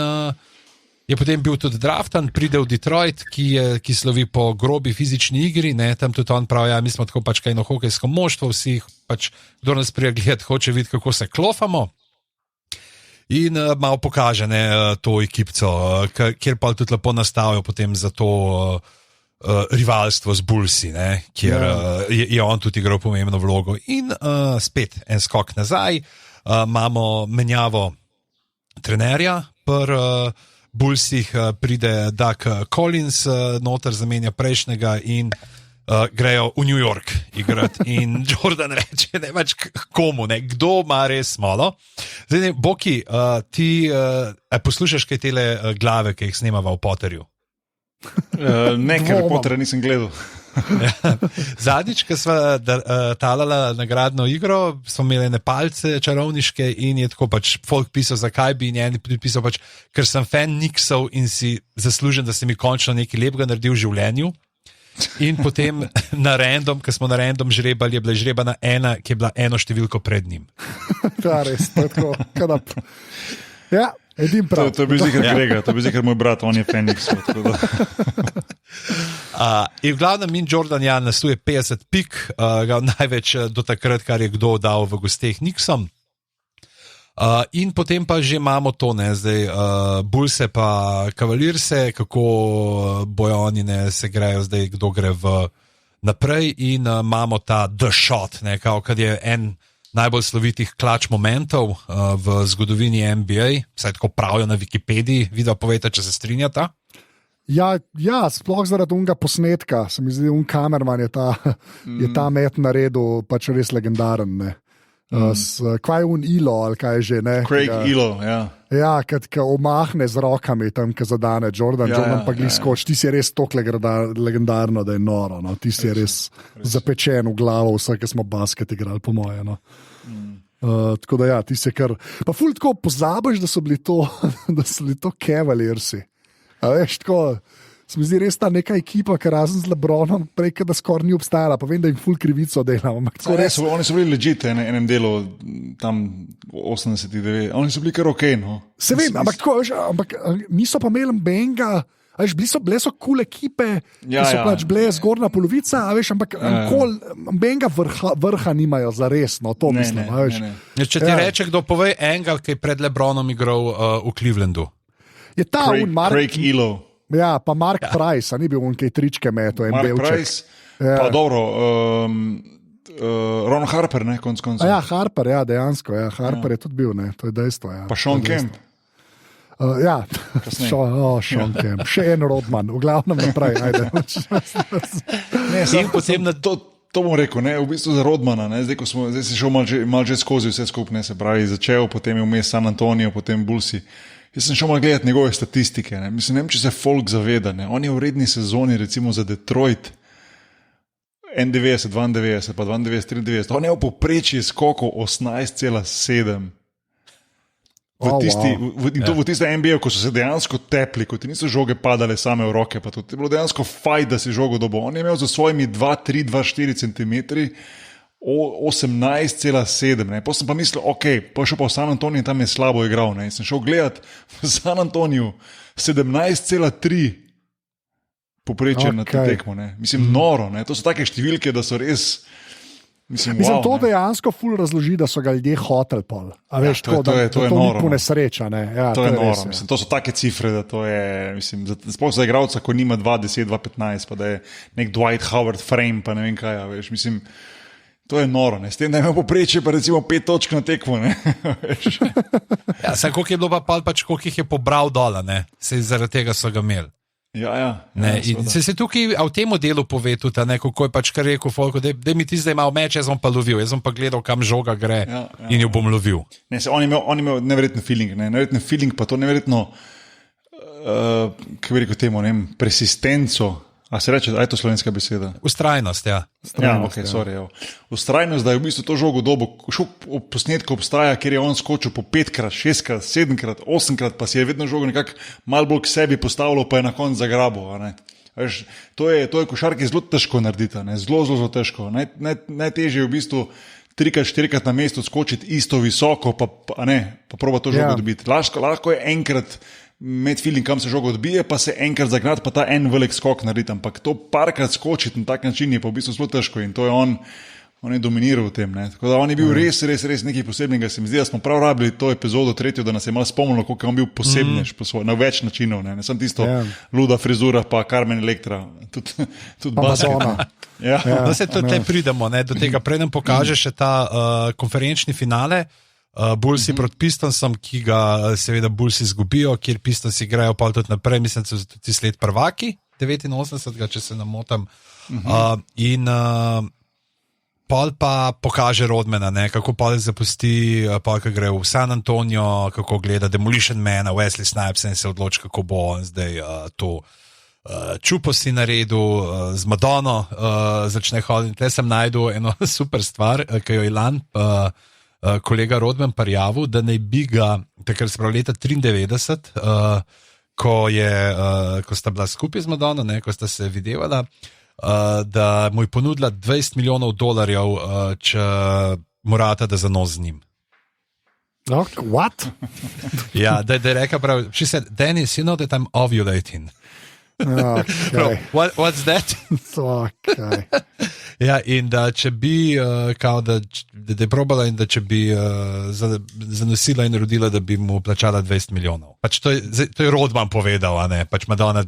[SPEAKER 3] je potem bil tudi draftan, pride v Detroit, ki slovi po grobi fizični igri, tam tudi on pravi, ja, mi smo tako pač kaj eno hokejsko moštvo, vsi pač, kdo nas prija gledati, hoče videti, kako se klofamo. In malo pokaže to ekipco, kjer pa tudi lepo nastavijo potem za to rivalstvo z Bullsi, kjer je on tudi igral pomembno vlogo. In spet en skok nazaj, imamo menjavo trenerja, pri Bullsih pride Doug Collins, noter zamenja prejšnjega in grejo v New York igrati. In Jordan reče, komu, kdo ima res smolo. Zdaj, Boki, ti poslušaš kaj tele glave, ki jih snemava v Potterju?
[SPEAKER 1] Ne, ker Pottera nisem gledal.
[SPEAKER 3] Zadnjič, ko smo talala nagradno igro, smo imeli ene palce čarovniške in je tako pač folk pisal, zakaj bi, in en pisal pač, ker sem fan Knicksov in si zaslužen, da si mi končno nekaj lepega naredil v življenju. In potem na random, ko smo na random žrebali, je bila žrebana ena, ki je bila eno številko pred njim.
[SPEAKER 2] Ja, res, tako, kadap. Ja, edim prav.
[SPEAKER 1] To je bil zikr Grega, to je bil zikr moj brat, on je Fenix.
[SPEAKER 3] In v glavnem min Jordan Jan nastuje 50 pik, ga največ do takrat, kar je kdo dal v gosteh Knicksom. In potem pa že imamo to, ne, zdaj Bullse pa Cavalierse, kako bojo oni se grejo zdaj, kdo gre naprej in imamo ta The Shot, ne, kad je en najbolj slovitih klač momentov v zgodovini NBA, vsaj tako pravijo na Wikipediji, vidno povejte, če se strinjata.
[SPEAKER 2] Ja, sploh zaradi unga posnetka, se mi zdi, kamerman je ta met naredil, pač res legendaren, ne. Kaj je Ilo ali kaj že, ne?
[SPEAKER 1] Craig Ilo, ja.
[SPEAKER 2] Ja, kad omahne z rokami tam, kad zadane Jordan pa gli skoč, ti si res toliko legendarno, da je noro, no? Ti si res zapečen v glavo, vse, ki smo basket igrali, po moje, no. Tako da ja, ti si kar, pa ful tako pozabiš, da so bili to Cavaliersi. A veš, tako, se mi zdi res ta neka ekipa, ki razen z LeBronom prej, da skoraj ni obstajala, pa vem, da jim ful krivico delam.
[SPEAKER 1] Oni so bili legit enem delu, tam 89, oni so bili kar ok, no.
[SPEAKER 2] Se vem, ampak niso pa imeli benga, a veš, bile so cool ekipe, ki so pač bile zgornja polovica, a veš, ampak benga vrha nimajo za res, no, to mislim, a veš.
[SPEAKER 3] Če ti reče, kdo povej enega, ki je pred LeBronom igral v Clevelandu.
[SPEAKER 2] Je ta
[SPEAKER 1] Craig Ilo.
[SPEAKER 2] Ja, pa Mark Price, a ni bil on kaj tričke meto.
[SPEAKER 1] Mark Price, pa dobro, Ron Harper, ne, konc koncev.
[SPEAKER 2] Ja, Harper, ja, dejansko, ja, Harper je tudi bil, ne, to je dejstvo. Ja,
[SPEAKER 1] pa Sean Kemp.
[SPEAKER 2] Ja, Sean Kemp, še en Rodman, v glavnem naprej, ajde.
[SPEAKER 1] To bom rekel, ne, v bistvu za Rodmana, ne, zdaj si šel malo že skozi vse skupne, se pravi, začel, potem je vmes San Antonio, potem Bullsi. Jaz sem šel malo gledati njegove statistike. Ne. Mislim, ne vem, če se folk zaveda. Ne. On je v redni sezoni, recimo za Detroit, 91, 92, pa 92, 93. On je v povprečju skokov 18,7. V tistem NBA, ko so se dejansko tepli, ko ti niso žoge padale same v roke, pa to je bilo dejansko fajn, da si žogo dobo. On je imel za svojimi 2, 3, 2, 4 centimetri 18,7. Potem sem pa mislil, ok, pa šel pa v San Antonio in tam je slabo igral. Ne? Sem šel gledat v San Antoniju 17,3 poprečje na to tekmo. Ne? Mislim, noro. Ne? To so take številke, da so res. Mislim,
[SPEAKER 2] to dejansko ful razloži, da so ga ljudje hoteli pol. A veš,
[SPEAKER 1] to je noro.
[SPEAKER 2] To ni nesreča. Ne? Ja,
[SPEAKER 1] to je noro. Res, mislim, to so take cifre, da to je, mislim, sploh za igralca, ko nima 2,10, 2,15, pa da je nek Dwight Howard frame, pa ne vem kaj, a veš, mislim. To je noro, ne? S tem, da ima poprečje pa recimo 5 točk na tekmo.
[SPEAKER 3] Ja, koliko je bilo pa pač, koliko jih je pobral dola, ne? Sej zaradi tega so ga imeli.
[SPEAKER 1] Ja.
[SPEAKER 3] Se tukaj v tem delu pove tudi, kako je pač kar rekel Folko, da mi ti zdaj malo meč, jaz bom pa lovil, jaz bom pa gledal, kam žoga gre in jo bom lovil.
[SPEAKER 1] Ne, on imel neverjetno feeling, pa to neverjetno, kako bi rekel temu, ne vem, persistenco. A se reče, je to slovenska beseda?
[SPEAKER 3] Ustrajnost, ja.
[SPEAKER 1] Ustrajnost, da je v bistvu to žogo dobo. V posnetku obstaja, kjer je on skočil po 5krat, 6krat, 7krat, 8krat, pa si je vedno žogo nekako malo bolj k sebi postavilo, pa je na koncu zagrabil. To je košarki zelo težko narediti, zelo težko. Najtežje je v bistvu 3krat, 4krat na mestu skočiti isto visoko, pa proba to žogo dobiti. Lahko je enkrat med feeling, kam se žogo odbije, pa se enkrat zagnati, pa ta en velik skok narediti. Ampak to parkrat skočiti na tak način je pa v bistvu zelo težko in to je on je dominiral v tem. Ne? Tako da on je bil res nekaj posebnega. Se mi zdi, da smo prav rabili to epizodo tretjo, da nas je malo spomnilo, koliko je on bil posebnež na več načinov. Ne sem tisto luda frizura, pa Carmen Electra, tudi
[SPEAKER 2] Madonna.
[SPEAKER 3] Da se tudi pridemo do tega, preden pokažeš še ta konferenčni finale. Bullsi proti Pistonsom, ki ga seveda Bullsi izgubijo, kjer Pistonsi igrajo pa tudi naprej, mislim, da so tudi sled prvaki 89, če se ne motim. In pol pa pokaže Rodmana, kako pol zapusti, pol ka gre v San Antonio, kako gleda Demolition Man, Wesley Snipes in se odloči, kako bo on zdaj to čupo si naredil z Madonno, začne hoditi. Tle sem najdel eno super stvar, ki jo je Ilan kolega Rodman parjavil, da naj bi ga, takrat se pravi leta 93, ko sta bila skupaj z Madonno, ko sta se videvala, da mu je ponudila $20 milijonov, če morata, da zanos z njim.
[SPEAKER 2] What?
[SPEAKER 3] Ja, da je rekel prav, she said, Dennis, you know that I'm ovulating.
[SPEAKER 2] Okay.
[SPEAKER 3] What's that?
[SPEAKER 2] Okay.
[SPEAKER 3] Ja, in da če bi, kao, da je probala in da če bi zanosila in rodila, da bi mu plačala 20 milijonov. Pač to je Rodman povedal, a ne, pač Madonna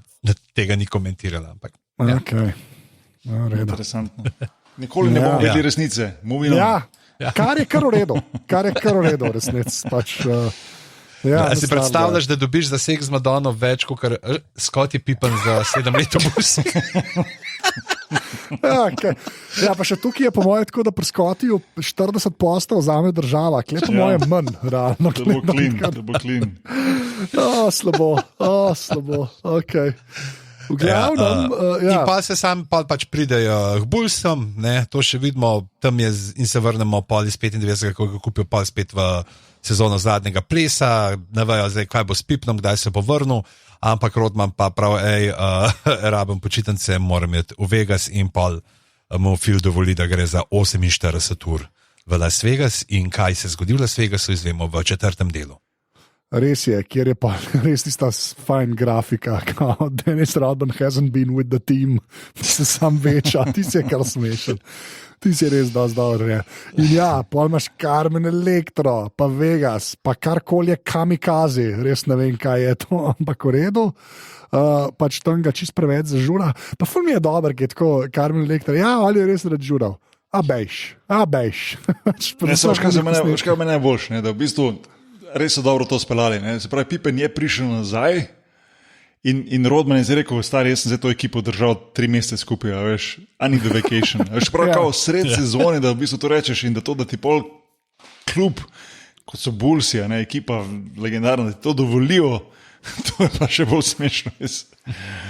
[SPEAKER 3] tega ni komentirala. Ampak, ja.
[SPEAKER 2] Okay. No,
[SPEAKER 1] interesantno. Nikoli ne bomo vedeli resnice.
[SPEAKER 2] Ja. Kar je kar v redu, resnic. Pač,
[SPEAKER 3] si predstavljaš, da dobiš za seks z Madonno več, kot Scottie Pippen za 7 let v busu?
[SPEAKER 2] Okay. Ja, pa še tukaj je po mojem tako, da pri Scottiju 40 postov vzame država, kle po mojem manj, realno.
[SPEAKER 1] Da bo clean.
[SPEAKER 2] Slabo, ok.
[SPEAKER 3] In pa se sam pač pridejo k Bullsom, to še vidimo, tam je in se vrnemo pol iz 95, ko ga kupijo pol spet v sezono zadnjega plesa, ne vejo zdaj, kaj bo s Pipnom, kdaj se bo vrnil, ampak Rodman pa prav, rabim počitnice, moram iti v Vegas in pol mu Phil dovoli, da gre za 48 ur v Las Vegas in kaj se zgodi v Las Vegasu, izvemo v 4. delu.
[SPEAKER 2] Res je, kjer je pa res tista fajn grafika, kao Dennis Rodman hasn't been with the team, se sam veča, ti si je kar smešen. Ti si res dobro. In ja, pol imaš Carmen Electro, pa Vegas, pa karkoli je kamikazi, res ne vem, kaj je to, ampak v redu. Pač tam ga čist preveč zažura. Pa ful mi je dober, ki je tako Carmen Electro, ja, ali je res ražural. A bejš.
[SPEAKER 1] Veš, kaj mene boš, da v bistvu res so dobro to speljali. Se pravi, Pippen je prišel nazaj in Rodman je zdaj rekel, stari, jaz sem zdaj to ekipo držal 3 mesece skupaj, veš, I need a vacation. Veš, prav kao sred sezone, da v bistvu to rečeš in da ti pol klub, kot so Bullsi, ekipa legendarna, da ti to dovolijo, to je pa še bolj smešno.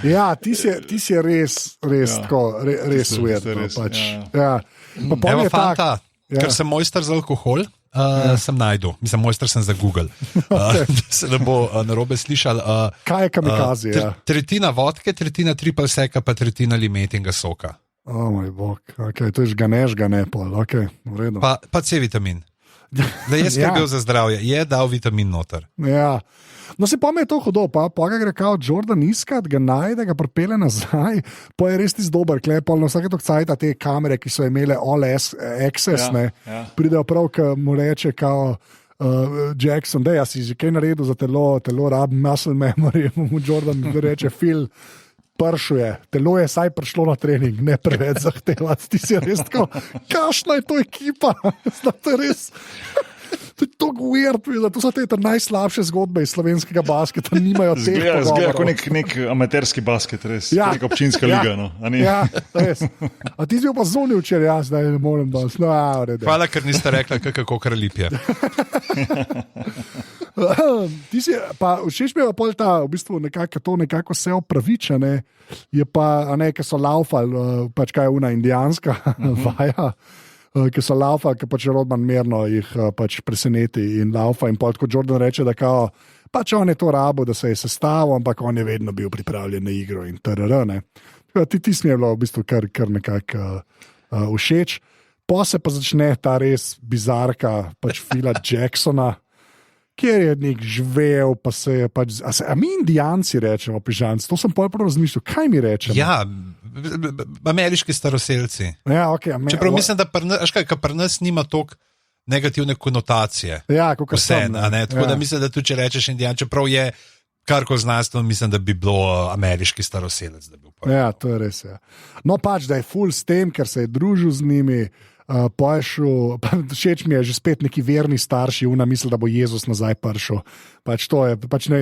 [SPEAKER 2] Ja, ti si res tako, res ujet.
[SPEAKER 3] Evo fanta, ker sem mojster za alkohol, sem najdu, mislim, mojster sem za Google, da se ne bo narobe slišal.
[SPEAKER 2] Kaj je kamikazi?
[SPEAKER 3] Tretjina vodke, tretjina triple seka, pa tretjina limetinga soka.
[SPEAKER 2] O moj bog, okay, to je žgane pol, ok, v redu.
[SPEAKER 3] Pa C-vitamin. Da je skrbel za zdravje, je dal vitamin noter.
[SPEAKER 2] Ja. No, se pa me je to hudo, pa ga gre kao Jordan iskat, ga najde, ga pripelje nazaj, pa je res tisti dober, klepol, na vsake tokcajta te kamere, ki so imele all access, pridejo prav, ki mu reče kao Jackson, da si že kaj naredil za telo rab muscle memory, mu Jordan reče, Phil, pršuje, telo je saj prišlo na trening, ne preveč zahtevati, ti si res tako, kašna je to ekipa, to je res... To je tako weird, to so te najslabše zgodbe iz slovenskega basketa, nimajo teh pogovorov.
[SPEAKER 1] Zgleda kot nek amaterski basket, res, neka občinska liga. No.
[SPEAKER 2] Ja, res. A ti si bil pa zunil včeraj, jaz zdaj ne morem dosti. No,
[SPEAKER 3] hvala, ker niste rekla, kako kralip je.
[SPEAKER 2] Ti si, pa všeč mi je pa ta, v bistvu nekako se opravičene, je pa, ki so laufali, pač kaj je una indijanska vaja, ki so laufali, ki pač Rodman merno jih pač preseneti in laufa in pa tako Jordan reče, da kao, pač on je to rabo, da se je sestavil, ampak on je vedno bil pripravljen na igro in trr, ne. Ti mi je bilo v bistvu kar nekako všeč. Po se pa začne ta res bizarka pač Phila Jacksona, kjer je nek živel, pa se je pač... A mi indijanci rečemo pižanci, to sem prav razmišljal, kaj mi rečemo?
[SPEAKER 3] Ja, ameriški staroselci.
[SPEAKER 2] Ja, ok.
[SPEAKER 3] Čeprav mislim, da pri nas nima toliko negativne konotacije.
[SPEAKER 2] Ja, kot sem.
[SPEAKER 3] Tako da mislim, da tudi če rečeš indijan, čeprav je karkoli znanstveno, mislim, da bi bilo ameriški staroselec.
[SPEAKER 2] Ja, to je res, ja. No pač, da je ful s tem, ker se je družil z njimi, všeč mi je že spet neki verni starši, misli, da bo Jezus nazaj prišel. Pač to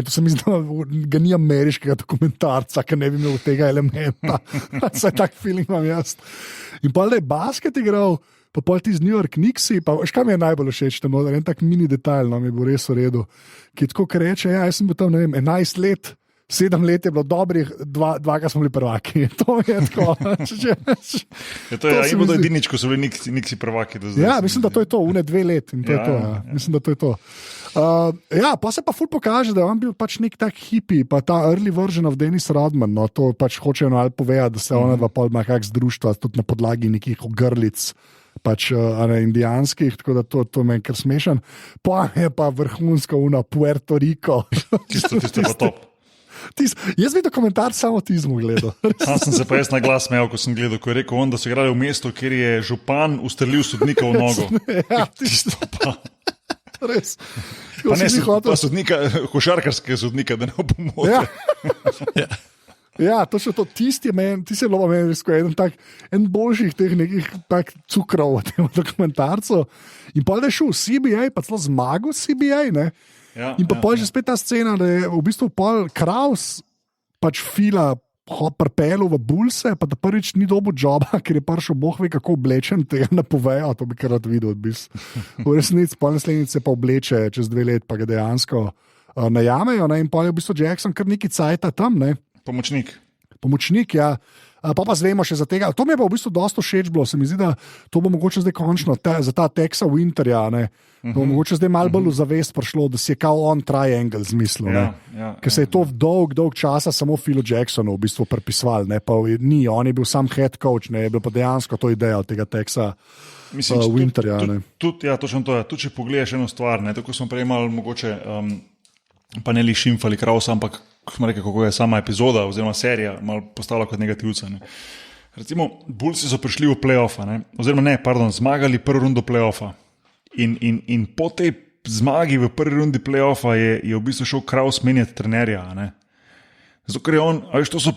[SPEAKER 2] se mi zdi, da ga ni ameriškega dokumentarca, ki ne bi imel tega elementa. Saj tak feeling imam jaz. In pa da je basket igral, pa pol ti z New York Knicksi, pa kaj mi je najbolj všeč, en tak mini detajl, no mi bo res v redu, ki je tako, ki reče, jaz sem bil tam, 11 let, 7 let je bilo dobrih, dva smo bili prvaki. To je tako.
[SPEAKER 1] To je bilo edinič, ko so bili Knicksi prvaki.
[SPEAKER 2] Ja, mislim, da to je to, 2 let. In to je to, ja. Mislim, da to je to. Ja, pa se pa ful pokaže, da je on bil pač nek tak hippie, pa ta early version of Dennis Rodman, no, to pač hočejo ali povedati, da se ona dva pol ima kak zdruštva, tudi na podlagi nekih ogrlic, pač indijanskih, tako da to meni kar smešen. Pa je pa vrhunska una Puerto Rico.
[SPEAKER 1] Tisto pa top.
[SPEAKER 2] Jaz bi dokumentar samo tizmu gledal.
[SPEAKER 1] Sam sem se pa jaz na glas smejal, ko sem gledal, ko je rekel on, da so igrali v mestu, kjer je župan ustrelil sodnika v nogo.
[SPEAKER 2] Ja,
[SPEAKER 1] Tisto pa.
[SPEAKER 2] res.
[SPEAKER 1] Pa ne
[SPEAKER 2] hotel.
[SPEAKER 1] sodnika, košarkarskega sodnika, da ne bo pomote.
[SPEAKER 2] Ja. Ja, to še to, tisti je bilo meni res en boljših teh nekih tak cukrov v tem dokumentarcu. In pa da je šel v CBA, pa celo zmagal CBA, ne?
[SPEAKER 1] Ja,
[SPEAKER 2] In pa je že spet ta scena, da je v bistvu Paul Kraus pač fila prpelu v Bullse, pa da prvič ni dobil joba, ker je prišel boh ve kako oblečen, tega ne povejo, to bi kar rad videl. V resnici pa naslednjice pa obleče čez 2 let, pa ga dejansko najamejo, ne? In pa je v bistvu Jackson kar neki cajta tam, ne? Pomočnik, ja. Pa zvemo še za tega. To mi je pa v bistvu dosta všeč bilo. Se mi zdi, da to bo mogoče zdaj končno za ta Texa Winterja, ne. To bo mogoče zdaj malo bolj v zavest prišlo, da si je kao on triangle zmislil, ne. Ker se je to dolg časa samo Philu Jacksonu v bistvu prepisval, ne. Pa ni, on je bil sam head coach, ne. Je bil pa dejansko to ideja od tega Texa Winterja, ne.
[SPEAKER 1] Tudi, ja, točno to je. Tudi, če pogledaš eno stvar, ne. Tako smo prej malo mogoče pa ne li šimfali Krausa, ampak smo rekli, kako je sama epizoda oziroma serija malo postala kot negativca. Ne. Recimo, Bullsi so prišli v play-offa, zmagali prvo rundo play-offa in po tej zmagi v prvi rundi play-offa je v bistvu šel Kraus menjati trenerja. Ne. Zato, ker je on, to so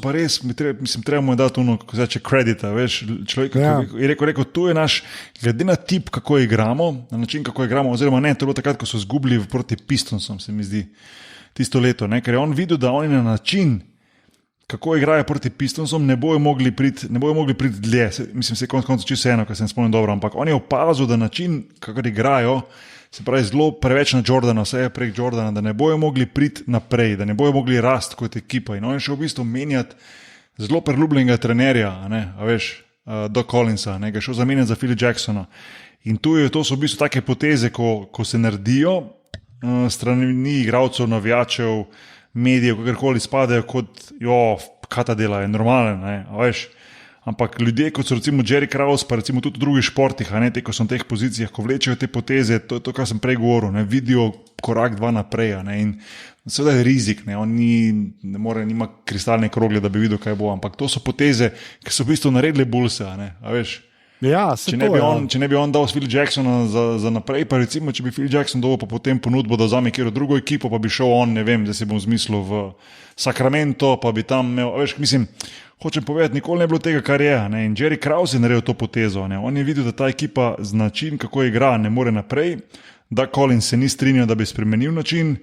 [SPEAKER 1] pa res, treba mu je dati ono, kako se reče, kredita, veš, človek, je rekel, tu je naš, glede na tip, kako igramo, na način, kako igramo, oziroma ne, to je bilo takrat, ko so zgubili proti Pistonsom, se mi zdi, tisto leto, ne, ker je on videl, da oni na način, kako igrajo proti Pistonsom, ne bojo mogli priti dlje, se konec koncev čisto eno, ker sem spomnil dobro, ampak on je opazil, da način, kako igrajo, se pravi, zelo preveč na Jordana, vse je prek Jordana, da ne bojo mogli priti naprej, da ne bojo mogli rasti kot ekipa. In on je šel v bistvu menjati zelo priljubljenega trenerja, Doc Collinsa, ga je šel zamenjati za Phila Jacksona. In to so v bistvu take poteze, ko se naredijo strani igralcev, navijačev, medijev, kakorkoli spadajo kot, kaj ta dela, je normalen, veš. Ampak ljudje, kot so recimo Jerry Krause, pa recimo tudi v drugih športih, ko so v teh pozicijah, ko vlečejo te poteze, to je to, kar sem prej govoril, vidijo korak 2 naprej. In seveda je rizik, on nima kristalne krogle, da bi videl, kaj bo, ampak to so poteze, ki so v bistvu naredili Bullse, veš.
[SPEAKER 2] Ja,
[SPEAKER 1] če ne bi on dal Phil Jacksona za naprej, pa recimo, če bi Phil Jackson dobil pa potem ponudbo, da vzame kjer drugo ekipo, pa bi šel on, ne vem, da si bom zmislil v Sacramento, pa bi tam imel, veš, mislim, hočem povedati, nikoli ne bilo tega, kar je. In Jerry Krause je naredil to potezo. On je videl, da ta ekipa z način, kako igra, ne more naprej, da Collins se ni strinjal, da bi spremenil način.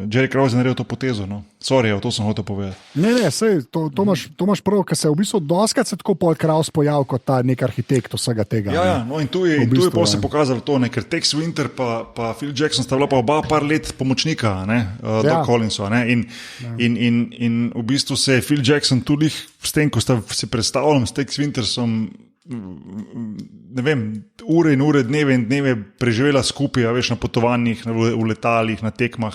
[SPEAKER 1] Jerry Krause je naredil to potezo. Sorry, to sem hotel povedati.
[SPEAKER 2] Ne, sej, to imaš prav, ker se v bistvu doskrat se tako Paul Kraus pojavil kot ta nek arhitekt vsega tega.
[SPEAKER 1] Ja, in tu je pa se pokazalo to, ker Tex Winter pa Phil Jackson sta bila pa oba par let pomočnika Doc Collinsu. In v bistvu se je Phil Jackson tudi s tem, ko sta se predstavljali s Tex Wintersom, ne vem, ure in ure, dneve in dneve preživela skupaj, veš, na potovanjih, v letalih, na tekmah.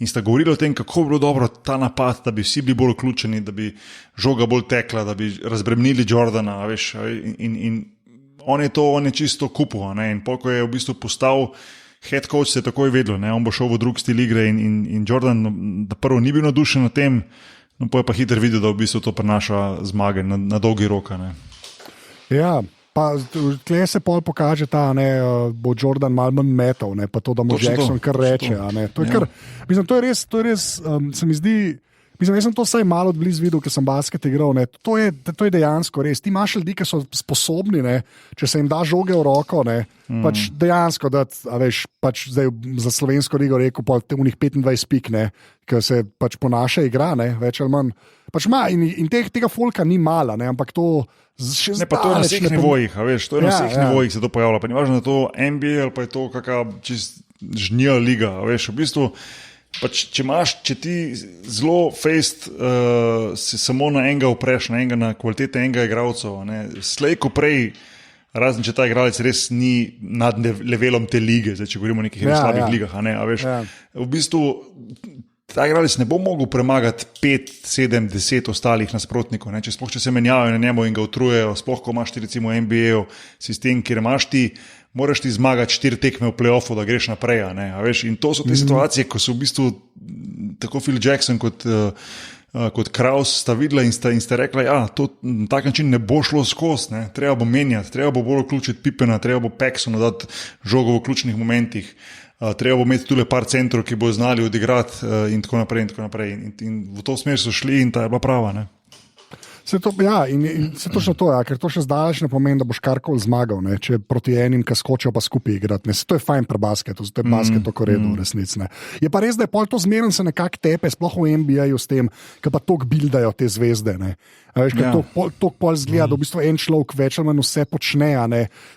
[SPEAKER 1] In sta govorili o tem, kako bi bilo dobro ta napad, da bi vsi bili bolj vključeni, da bi žoga bolj tekla, da bi razbremenili Jordana, veš. In on je čisto kupil. In ko je v bistvu postal head coach, se je takoj vedel, on bo šel v drug stil igre in Jordan, da prvo ni bil navdušen na tem, no pa je pa hitro videl, da v bistvu to prinaša zmage na dolgi rok.
[SPEAKER 2] Ja, pa tukaj se pol pokaže ta, bo Jordan malo manj metal, pa to, da mu Jackson kar reče. To je res, se mi zdi, jaz sem to vsaj malo odblizu videl, ker sem basket igral. To je dejansko res. Ti imaš ljudi, ki so sposobni, če se jim da žoge v roko, pač dejansko, da veš, pač zdaj za slovensko ligo rekel, pa unih 25 pik, ki se pač ponaša igra, več ali manj. Pač ima in tega folka ni mala, ampak to še
[SPEAKER 1] pa to je na vseh nivojih, veš, to je na vseh nivojih se to pojavlja, pa ni važno, da to NBA ali pa je to kakšna čist žnija liga, veš, v bistvu pač, če ti zelo fejst se samo na enega upreš, na kvalitete enega igralcev, slej ko prej, razen če ta igralec res ni nad levelom te lige, zdaj, če govorimo o nekih slabih ligah, v bistvu ta igralec ne bo mogel premagati 5, 7, 10 ostalih nasprotnikov, če se menjavajo na njemu in ga utrujejo, sploh ko imaš ti recimo NBA sistem, kjer imaš ti moraš ti zmagati 4 tekme v play-offu, da greš naprej. A veš, in to so te situacije, ko so v bistvu tako Phil Jackson kot Kraus sta videla in sta rekla, to na tak način ne bo šlo skozi, ne. Treba bo menjati, treba bo bolj vključiti Pippena, treba bo Paxsonu dati žogo v ključnih momentih, treba bo imeti tule par centrov, ki bo znali odigrati in tako naprej. In v to smer so šli in ta je bila prava. Ne.
[SPEAKER 2] Se to, in se točno to, ker to še zdaleč ne pomeni, da boš karkoli zmagal, ne, če proti enim, ki skočijo pa skupaj igrati. To je fajn pri basketu, zato je basket tako redo v resnici. Ne. Je pa res, da je pol to zmeren se nekako tepe, sploh v NBA-ju s tem, ki pa tok bildajo te zvezde. Ne. Veš, to pol zgleda, da v bistvu en človek več ali manj vse počne,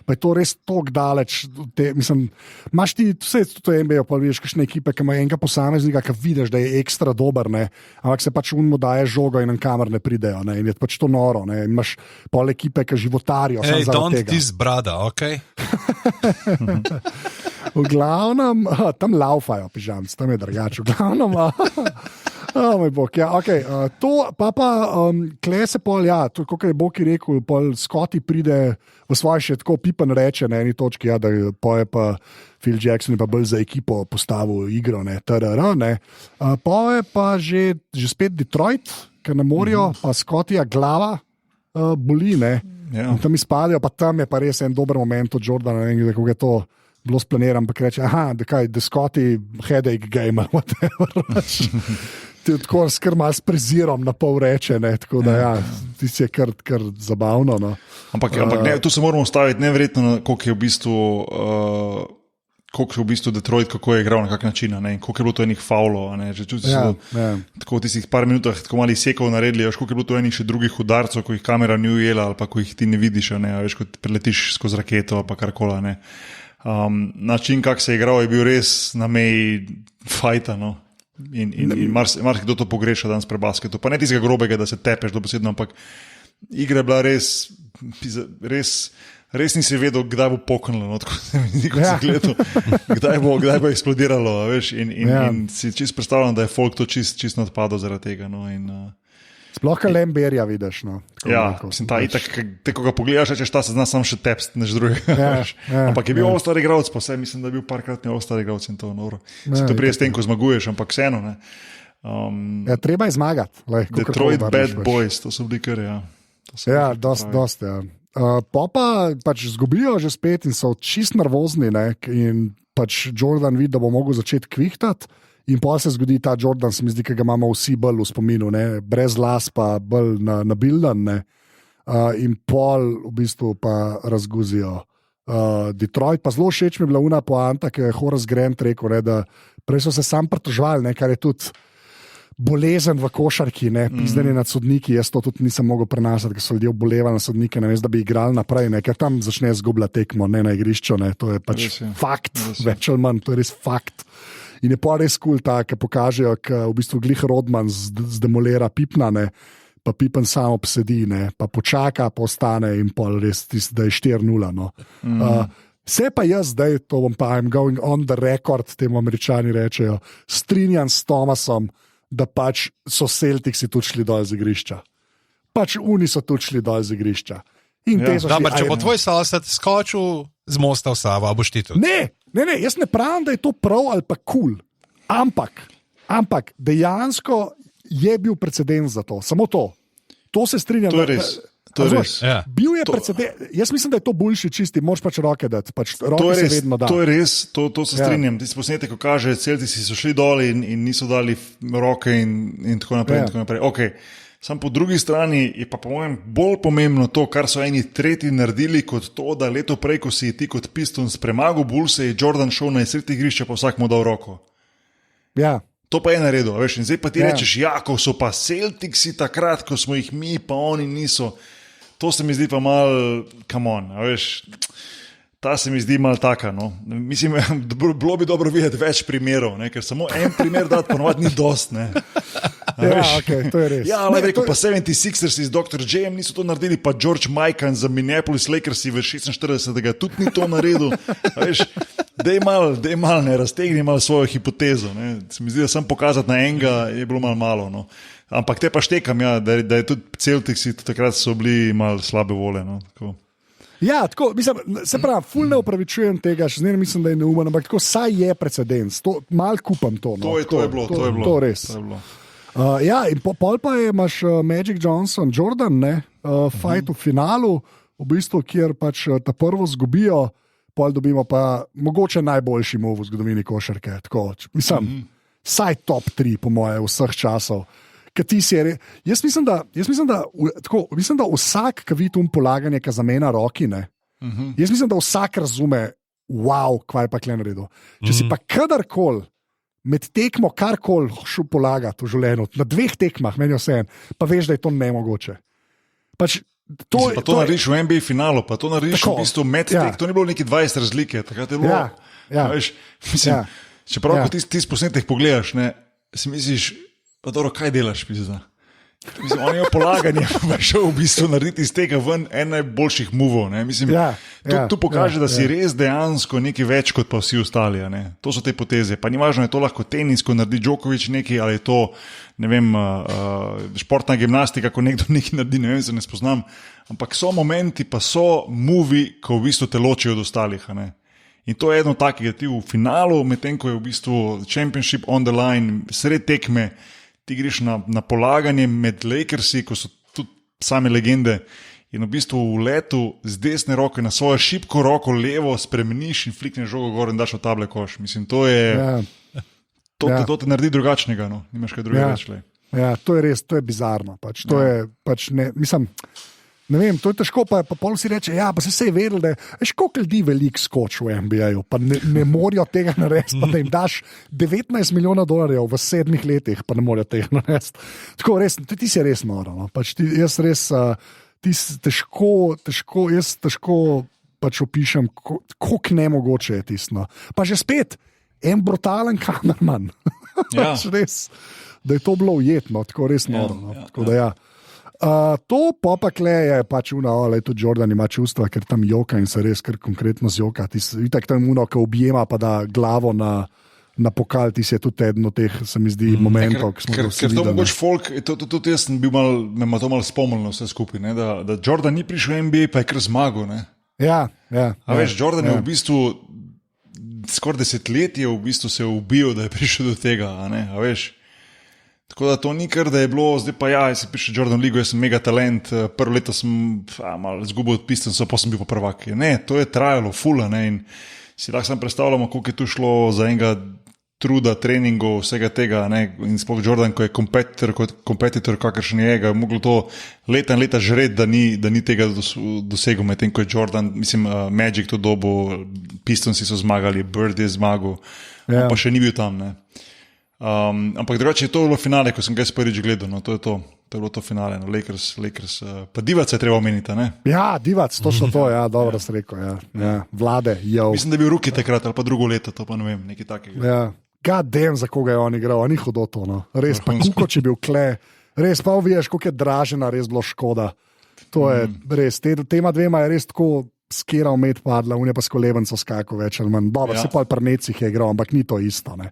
[SPEAKER 2] pa je to res tok daleč. Imaš ti vse to NBA, pa vidiš kakšne ekipe, ki ima enega posameznika, ki vidiš, da je ekstra dober, ne, ampak se pač unmu daje žogo in kamor ne pridejo. Ne, in je pač to noro. Ne, imaš pol ekipe, ki životarijo.
[SPEAKER 3] Hey, don't this brother, ok?
[SPEAKER 2] V glavnem, tam laufajo pižamci, tam je drugače. V glavnem, moj bog, okay, to pa kle se pol, kot je Boki rekel, pol Scotty pride v svoje še tako Pippen reče na eni točki, da poje pa Phil Jackson pa bolj za ekipo postavil igro, ne, poje pa že spet Detroit, ker ne morajo, pa Scottyja glava boli, ne, in tam izpadajo, pa tam je pa res en dober moment od Jordana, ne, kako je to bilo splaniran, pa reče, the Scotty headache game, whatever. Tako malo s prezirom na pol reče, ne, tako da tisti je kar zabavno. No.
[SPEAKER 1] Ampak ne, tu se moramo ustaviti neverjetno, koliko je v bistvu Detroit, kako je igral, na kak način, ne, in koliko je bilo to enih faulov, ne, že čuti so tako v tistih par minutah tako malih sekov naredili, koliko je bilo to enih še drugih udarcev, ko jih kamera ni ujela ali pa ko jih ti ne vidiš, ne, veš, ko preletiš skozi raketo ali pa karkola, ne. Način, kak se je igral, je bil res na meji fajta, no. In marsikdo to pogreša danes pri basketu. Pa ne tistega grobega, da se tepeš dobesedno, ampak igra je bila res nisi vedel, kdaj bo poknilo, no, tako se mi zdi, ko si gledal, kdaj bo eksplodiralo, veš, in si čist predstavljam, da je folk to čist odpadel zaradi tega, no, in
[SPEAKER 2] sploh kaj Lemberja vidiš, no.
[SPEAKER 1] Mislim, ko ga pogledaš, rečeš, ta se zna samo še tepst, než drugega. Ampak je bil all-star igralec, pa vse, mislim, da je bil parkratni all-star igralec in to noro. Si to prije s tem, ko zmaguješ, ampak vseeno, ne.
[SPEAKER 2] Treba je zmagati.
[SPEAKER 1] Detroit Bad Boys, to so bili kar,
[SPEAKER 2] dost. Pa pač zgubijo že spet in so čist nervozni, ne, in pač Jordan vidi, da bo mogel začeti kvihtati. In pa se zgodi ta Jordan, se mi zdi, ki ga imamo vsi bolj v spominu, ne? Brez las, pa bolj nabildan. In pol v bistvu pa razguzijo Detroit. Pa zelo všeč mi je bila una poanta, ki je Horace Grant rekel, ne, da prej so se sam pritožvali, kar je tudi bolezen v košarki, pizdanje nad sodniki. Jaz to tudi nisem mogel prenašati, ker so ljudje obolevali na sodnike, namesto da bi igrali naprej, ker tam začne zgubljati tekmo, ne na igrišču. Ne? To je pač fakt, več ali manj, to je res fakt. In je pa res kul, ki pokažejo, da v bistvu glih Rodman zdemolira Pippna, pa Pippen samo obsedi, pa počaka, pa ostane in pol res tisti, da je 4-0. No. Vse pa jaz zdaj, to bom pa I'm going on the record, temu Američani rečejo, strinjam s Thomasom, da pač so Celticsi tudi šli dol z igrišča. Pač oni so tudi šli dol z igrišča.
[SPEAKER 3] Če bo tvoj sosed skočil z mosta v Savo, boš ti tudi.
[SPEAKER 2] Ne, jaz ne pravim, da je to prav ali pa kul. Ampak dejansko je bil precedens za to. Samo to. To se strinjam.
[SPEAKER 1] To je res.
[SPEAKER 2] Bil je precedens. Jaz mislim, da je to boljši čisti, moraš pač roke dati. Pač roke se vedno da.
[SPEAKER 1] To je res, to se strinjam. Tisti posnetek, ko kaže, Celtici so šli dol in niso dali roke in tako naprej. Okay. Sam po drugi strani je pa po mojem bolj pomembno to, kar so eni tretji naredili, kot to, da leto prej, ko si ti kot Pistons premagal Bullse, je Jordan šel na sredi igrišča, pa vsak mu dal roko.
[SPEAKER 2] Ja.
[SPEAKER 1] To pa je naredil, veš, in zdaj pa ti rečeš, ko so pa Celticsi takrat, ko smo jih mi, pa oni niso. To se mi zdi pa mal, come on, veš. Ta se mi zdi malo taka, no. Mislim, bilo bi dobro videti več primerov, ne? Ker samo en primer dati ponovadi ni dost, ne.
[SPEAKER 2] Okay, to je res.
[SPEAKER 1] Ne, rekel, pa 76ers iz Dr. J niso to naredili, pa George Mikan za Minneapolis Lakersi v 46. tudi ni to naredil. Veš, dej mal, ne, raztegni mal svojo hipotezo, ne. Se mi zdi, da sem pokazati na enega, je bilo malo, no. Ampak te pa štekam, da je tudi Celticsi takrat so bili malo slabe vole, no. Tako.
[SPEAKER 2] Ja, tako, mislim, se pravi, ful ne upravičujem tega, še zmeraj mislim, da je neumen, ampak tako saj je precedens. Mal kupam to. No.
[SPEAKER 1] To je bilo.
[SPEAKER 2] To res.
[SPEAKER 1] To je bilo.
[SPEAKER 2] Ja, in pol pa imaš Magic Johnson, Jordan, fight v finalu, v bistvu, kjer pač ta prvo zgubijo, pol dobimo pa mogoče najboljši move v zgodovini košarke. Tako, mislim, saj top 3, po moje, vseh časov. Jaz mislim, da vsak, ki vidi polaganje, ki zamena roki, jaz mislim, da vsak razume, wow, kaj je pa kle naredil. Če si pa kadarkoli med tekmo karkoli šel polagati v življenju, na 2 tekmah, meni vse, pa veš, da je to nemogoče. Pač,
[SPEAKER 1] to narediš v NBA finalu, pa to narediš v bistvu med tek, to ni bilo neki 20 razlike. Takrat je bilo, veš, mislim, čeprav ko ti posnetek pogledaš, si misliš, pa dobro, kaj delaš, pizda? Mislim, on je polaganje, pa šel v bistvu narediti iz tega ven en najboljših movov. Mislim, to pokaže, da si res dejansko nekaj več kot pa vsi ostali. To so te poteze. Pa ni važno, je to lahko tenis, ko naredi Djokovic nekaj, ali je to, ne vem, športna gimnastika, ko nekdo nekaj naredi, ne vem, se ne spoznam. Ampak so momenti, pa so movi, ko v bistvu te ločijo od ostalih. In to je eno takega, ti v finalu, medtem ko je v bistvu championship on the line, sred tekme, ti greš na polaganje med Lakersi, ko so tudi same legende, in v bistvu v letu z desne roke na svojo šibko roko levo spremeniš in flikneš žogo gor in daš v table koš. Mislim, to je... To te naredi drugačnega, no. Nimaš kaj drugega več.
[SPEAKER 2] Ja, to je res, to je bizarno. Pač, to je, pač ne, mislim... Ne vem, to je težko, pa pol si reče, ja, pa se je vedel, da je koliko ljudi veliko skoč v NBA-ju, pa ne morajo tega narediti, pa da jim daš $19 milijonov v 7 letih, pa ne morajo tega narediti. Tako res, ti si res noro, no. Pač jaz res, jaz težko pač opišem, koliko nemogoče je tisto. Pa že spet, en brutalen kamerman.
[SPEAKER 1] Ja.
[SPEAKER 2] Pač res, da je to bilo ujetno, tako res noro. No. Tako da ja. To pa kle je pač ale tudi Jordan ima čustva, ker tam joka in se res kar konkretno zjoka. Itak tam ki objema pa da glavo na pokal, ti si je tudi eden od teh, se mi zdi, momentov, ki smo ga vsi videli.
[SPEAKER 1] Ker to mogoče folk, tudi jaz sem bil me to malo spomnilo vse skupaj, da Jordan ni prišel v NBA, pa je kar zmagal.
[SPEAKER 2] Ja.
[SPEAKER 1] A veš, Jordan je v bistvu skoraj desetletje v bistvu se ubil, da je prišel do tega, a veš. Tako da to ni kar, da je bilo, zdaj pa jaz sem prišel v Jordan Ligo, jaz sem mega talent, prvo leto sem malo zgubil od Pistons, pa sem bil pa prvak. Ne, to je trajalo, fula, in si lahko sam predstavljamo, koliko je tu šlo za enega truda, treningov, vsega tega, in sploh Jordan, ko je kompetitor, kakršen je, ga je moglo to leta in leta žreti, da ni tega dosegel, medtem ko je Jordan, mislim, Magic to dobo, Pistonsi so zmagali, Bird je zmagal, on pa še ni bil tam, ampak drugače je to bilo finale, ko sem ga prvič gledal, to je bilo to finale, Lakers, pa Divac je treba omeniti, ne?
[SPEAKER 2] Ja, Divac, točno to, ja, dobro si rekel, ja. Vlade,
[SPEAKER 1] Mislim, da je bil Ruki takrat, ali pa drugo leto, to pa ne vem, nekaj takega.
[SPEAKER 2] Ja, god damn, za koga je on igral, ni hudo to, no. Res, pa kuko, če bil kle, res pa uviješ, koliko je Dražena, res bilo škoda. To je res, tema dvema je res tako skera umet padla, unje pa s kolebenco skako več ali manj. Dobro, se pa v Prnecih je igral, ampak ni to isto, ne.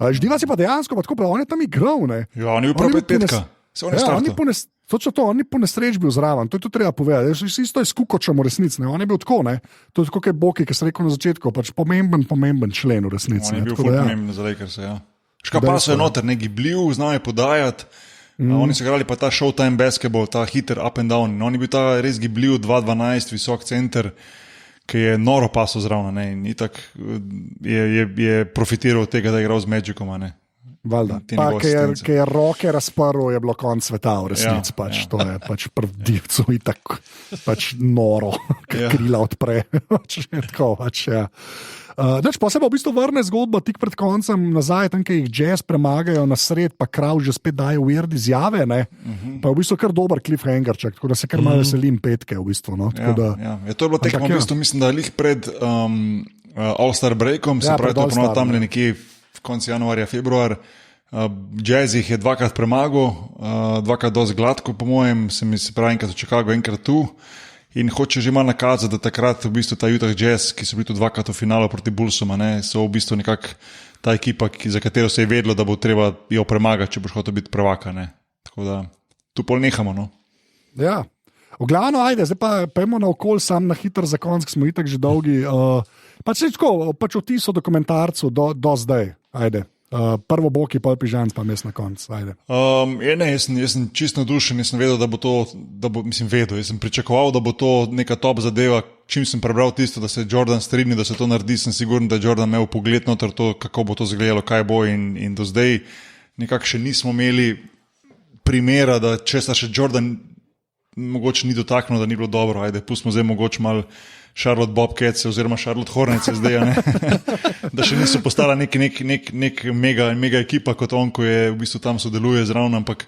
[SPEAKER 2] Ždivac je pa dejansko, pa tako pa on je tam igral, ne.
[SPEAKER 1] Ja, on je bil prav petka.
[SPEAKER 2] Točno to, on ni po nesreč bil zraven, to je to treba povedati. Isto je s Kukočem v resnici, on je bil tako, ne. To je tako, kot je Boki, ki se rekel na začetku, pač pomemben člen v resnici.
[SPEAKER 1] On je bil pomemben za Lakers, ja. Škapa so je noter, ne gibljiv, znal je podajati. Oni so igrali pa ta Showtime basketball, ta hiter up and down. On je bil ta res gibljiv, 2-12, visok center, ki je noro paso zraven. In itak je profitiral od tega, da je igral z Magicom.
[SPEAKER 2] Valjda. Pa, ki je roke razprl, je bilo konc sveta v resnici. To je pač prvdivcu itak pač noro, krila odpre. Tako pač, ja. Pa se pa v bistvu vrne zgodba tik pred koncem nazaj, tam, ki jih Jazz premagajo na sred, pa Krav že spet daje weird izjave, pa je v bistvu kar dober cliffhangerček, tako da se kar malo veselim petke v bistvu. No?
[SPEAKER 1] To je bilo tekmo v bistvu, mislim, da lih pred All-Star breakom, se pravi, to je ponovno tam nekje v konci januarja, februar. Jazz jih je dvakrat premagal, dvakrat dosti gladko, po mojem, se pravi, enkrat v Chicago, enkrat tu. In hoče že malo nakazati, da takrat v bistvu ta Utah Jazz, ki so bili tudi dvakrat v finalu proti Bullsom, so v bistvu nekako ta ekipa, za katero se je vedelo, da bo treba jo premagati, če boš hotel biti prvaka. Tako da tu pol nehamo. No?
[SPEAKER 2] Ja. Glavno, ajde, zdaj pa pojmo na okolj, sam na hiter za konc, ki smo itak že dolgi. Pač tako, pač vtis o dokumentarcu do zdaj, ajde. Prvo Boki, pol Pižanc, pa mes na konc, ajde.
[SPEAKER 1] Jaz sem čisto navdušen, jaz sem vedel, jaz sem pričakoval, da bo to neka top zadeva. Čim sem prebral tisto, da se Jordan strinja, da se to naredi, sem siguren, da je Jordan imel pogled noter to, kako bo to izgledalo, kaj bo in do zdaj nekako še nismo imeli primera, da česa še Jordan mogoče ni dotaknil, da ni bilo dobro. Ajde, pustimo zdaj mogoče malo Charlotte Bobcats oziroma Charlotte Hornets zdaj, ne? Da še niso postala nek mega ekipa kot on, ko je v bistvu tam sodeluje zraven, ampak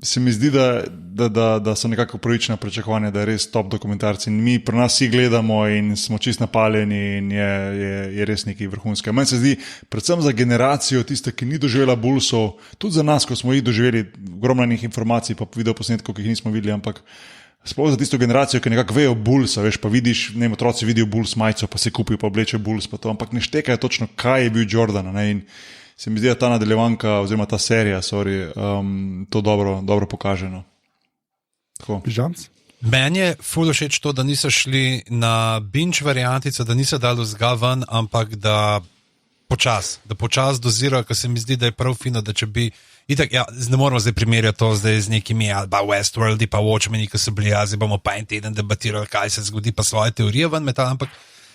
[SPEAKER 1] se mi zdi, da so nekako pravična pričakovanja, da je res top dokumentarci in mi pri nas vsi gledamo in smo čist napaljeni in je res nekaj vrhunskega. Meni se zdi, predvsem za generacijo tiste, ki ni doživela Bullsov, tudi za nas, ko smo jih doživeli, ogromno informacij pa videoposnetkov, ki jih nismo videli, ampak sploh za tisto generacijo, ki nekako vejo Bullsa, veš, pa vidiš, ne vem, otroci vidijo Bulls majico, pa se kupijo, pa oblečejo Bulls, pa to, ampak ne štekajo točno, kaj je bil Jordan, ne, in se mi zdi, da ta nadaljevanka oziroma ta serija, to dobro pokaže. No.
[SPEAKER 2] Pižanc?
[SPEAKER 3] Meni je ful všeč to, da niso šli na binge variantico, da niso dali vzga ven, ampak da počas dozirajo, ker se mi zdi, da je prav fino, da če bi itak, ne moramo zdaj primerjati to zdaj z nekimi Westworldi pa Watchmeni, ki so bili, zdaj bomo pa en teden debatirali, kaj se zgodi, pa svoje teorije ven metal, ampak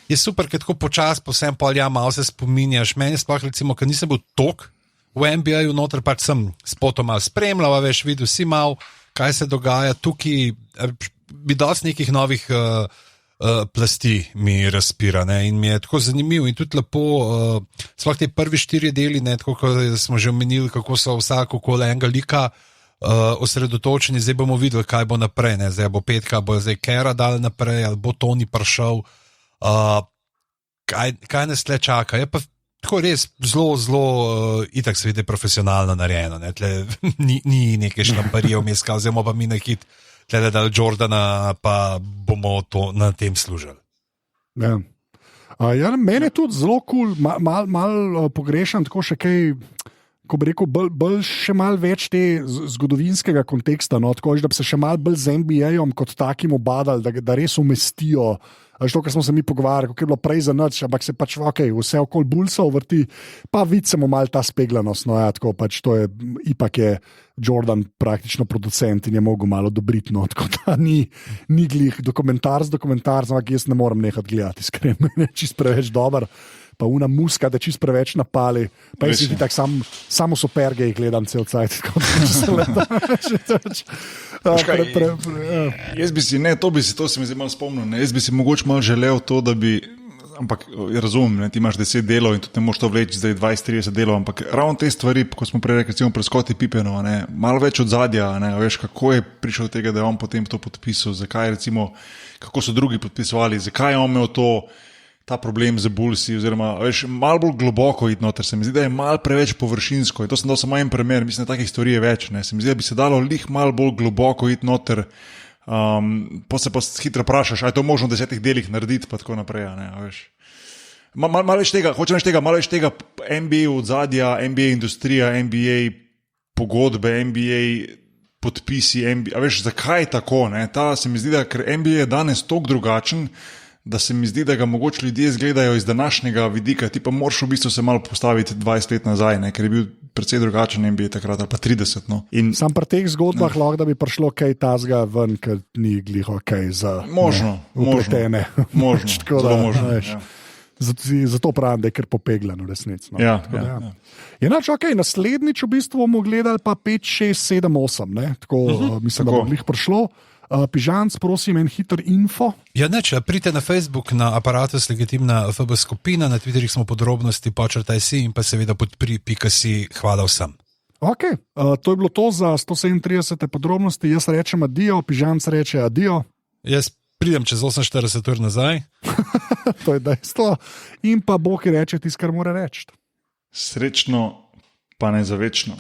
[SPEAKER 3] je super, ker tako počas, posem pol, malo se spominjaš. Meni sploh, recimo, ker nisem bil tok v NBA-ju noter, pač sem spotoma spremljal, veš, videl si mal, kaj se dogaja. Tukaj bi dosti nekih novih plasti mi razpira, ne, in mi je tako zanimivo in tudi lepo, sploh te prvi 4 deli, ne, tako kot smo že omenili, kako so vsako okoli enega lika osredotočeni, zdaj bomo videli, kaj bo naprej, ne, zdaj bo Petka, bo zdaj Kera dal naprej, ali bo Toni prišel. Kaj nas tle čaka, je pa tako res zelo itak se vidi profesionalno narejeno, ne? Tle, ni neke štamparije vmes, vzemo pa mi na hit tle dal Jordana, pa bomo to na tem služili.
[SPEAKER 2] Ja. Mene tudi zelo cool, mal pogrešam tako še kaj, ko bi rekel, bolj še malo več te zgodovinskega konteksta, no, tako, da bi se še malo bolj z NBA-jem kot takim obadali, da res umestijo to, kar smo se mi pogovarjali, kako je bilo prej za nič, ampak se pač vse okoli Bullsov vrti, pa vidimo malo ta speglanost, no, tako pač to je, ipak je Jordan praktično producent in je mogel malo dobriti, no, tako da ni glih dokumentarc, ampak jaz ne morem nehati gledati, iskreno, čist preveč dober. Pa una muska, da čist preveč napali, pa jaz si tako samo superge jih gledam cel cajt.
[SPEAKER 1] Jaz bi si, to se mi zdaj malo spomnil, jaz bi si mogoče malo želel to, da bi, ampak razumem, ne, ti imaš 10 delov in tudi ne moš to vleči zdaj 20-30 delov, ampak ravno te stvari, ko smo prej rekli, recimo pri Scottie Pippenu, malo več od zadja, veš, kako je prišel do tega, da je on potem to podpisal, zakaj recimo, kako so drugi podpisovali, zakaj je on imel ta problem z Bullsi, oziroma veš, malo bolj globoko iti noter, se mi zdi, da je malo preveč površinsko in to sem dal samo en primer, mislim, da takih stvari je več, ne, se mi zdi, da bi se dalo malo bolj globoko iti noter, pa se pa hitro vprašaš, a je to možno v 10 delih narediti, pa tako naprej, ne, veš. Malo več tega NBA od zadja, NBA industrija, NBA pogodbe, NBA podpisi, NBA, a veš, zakaj je tako, ne, se mi zdi, da ker NBA je danes toliko drugačen, da se mi zdi, da ga mogoče ljudje zgledajo iz današnjega vidika, ti pa moraš v bistvu se malo postaviti 20 let nazaj, ne? Ker je bil precej drugačen NBA takrat, ali pa 30. No.
[SPEAKER 2] Sam pri teh zgodbah lahko, da bi prišlo kaj tazga ven, ker ni gliho kaj za upletene.
[SPEAKER 1] Možno, zelo možno. Ja.
[SPEAKER 2] Zato pravim, da je kar popegljeno resnic. No.
[SPEAKER 1] Ja.
[SPEAKER 2] Enač, naslednjič v bistvu bomo gledali pa 5, 6, 7, 8, ne? Tako, mislim, da bo glih prišlo. Pižanc, prosim, en hiter info.
[SPEAKER 3] Ja, pridite na Facebook, na Aparatus Legitimna FB skupina, na Twitterih smo podrobnosti, počrtaj si in pa seveda podpri.si. Hvala vsem.
[SPEAKER 2] Ok, to je bilo to za 137 podrobnosti. Jaz rečem adijo, Pižanc reče adijo.
[SPEAKER 3] Jaz pridem čez 48 ur nazaj.
[SPEAKER 2] To je dejstvo. In pa Boki reče tisto, kar mora reči.
[SPEAKER 1] Srečno, pa ne za večno.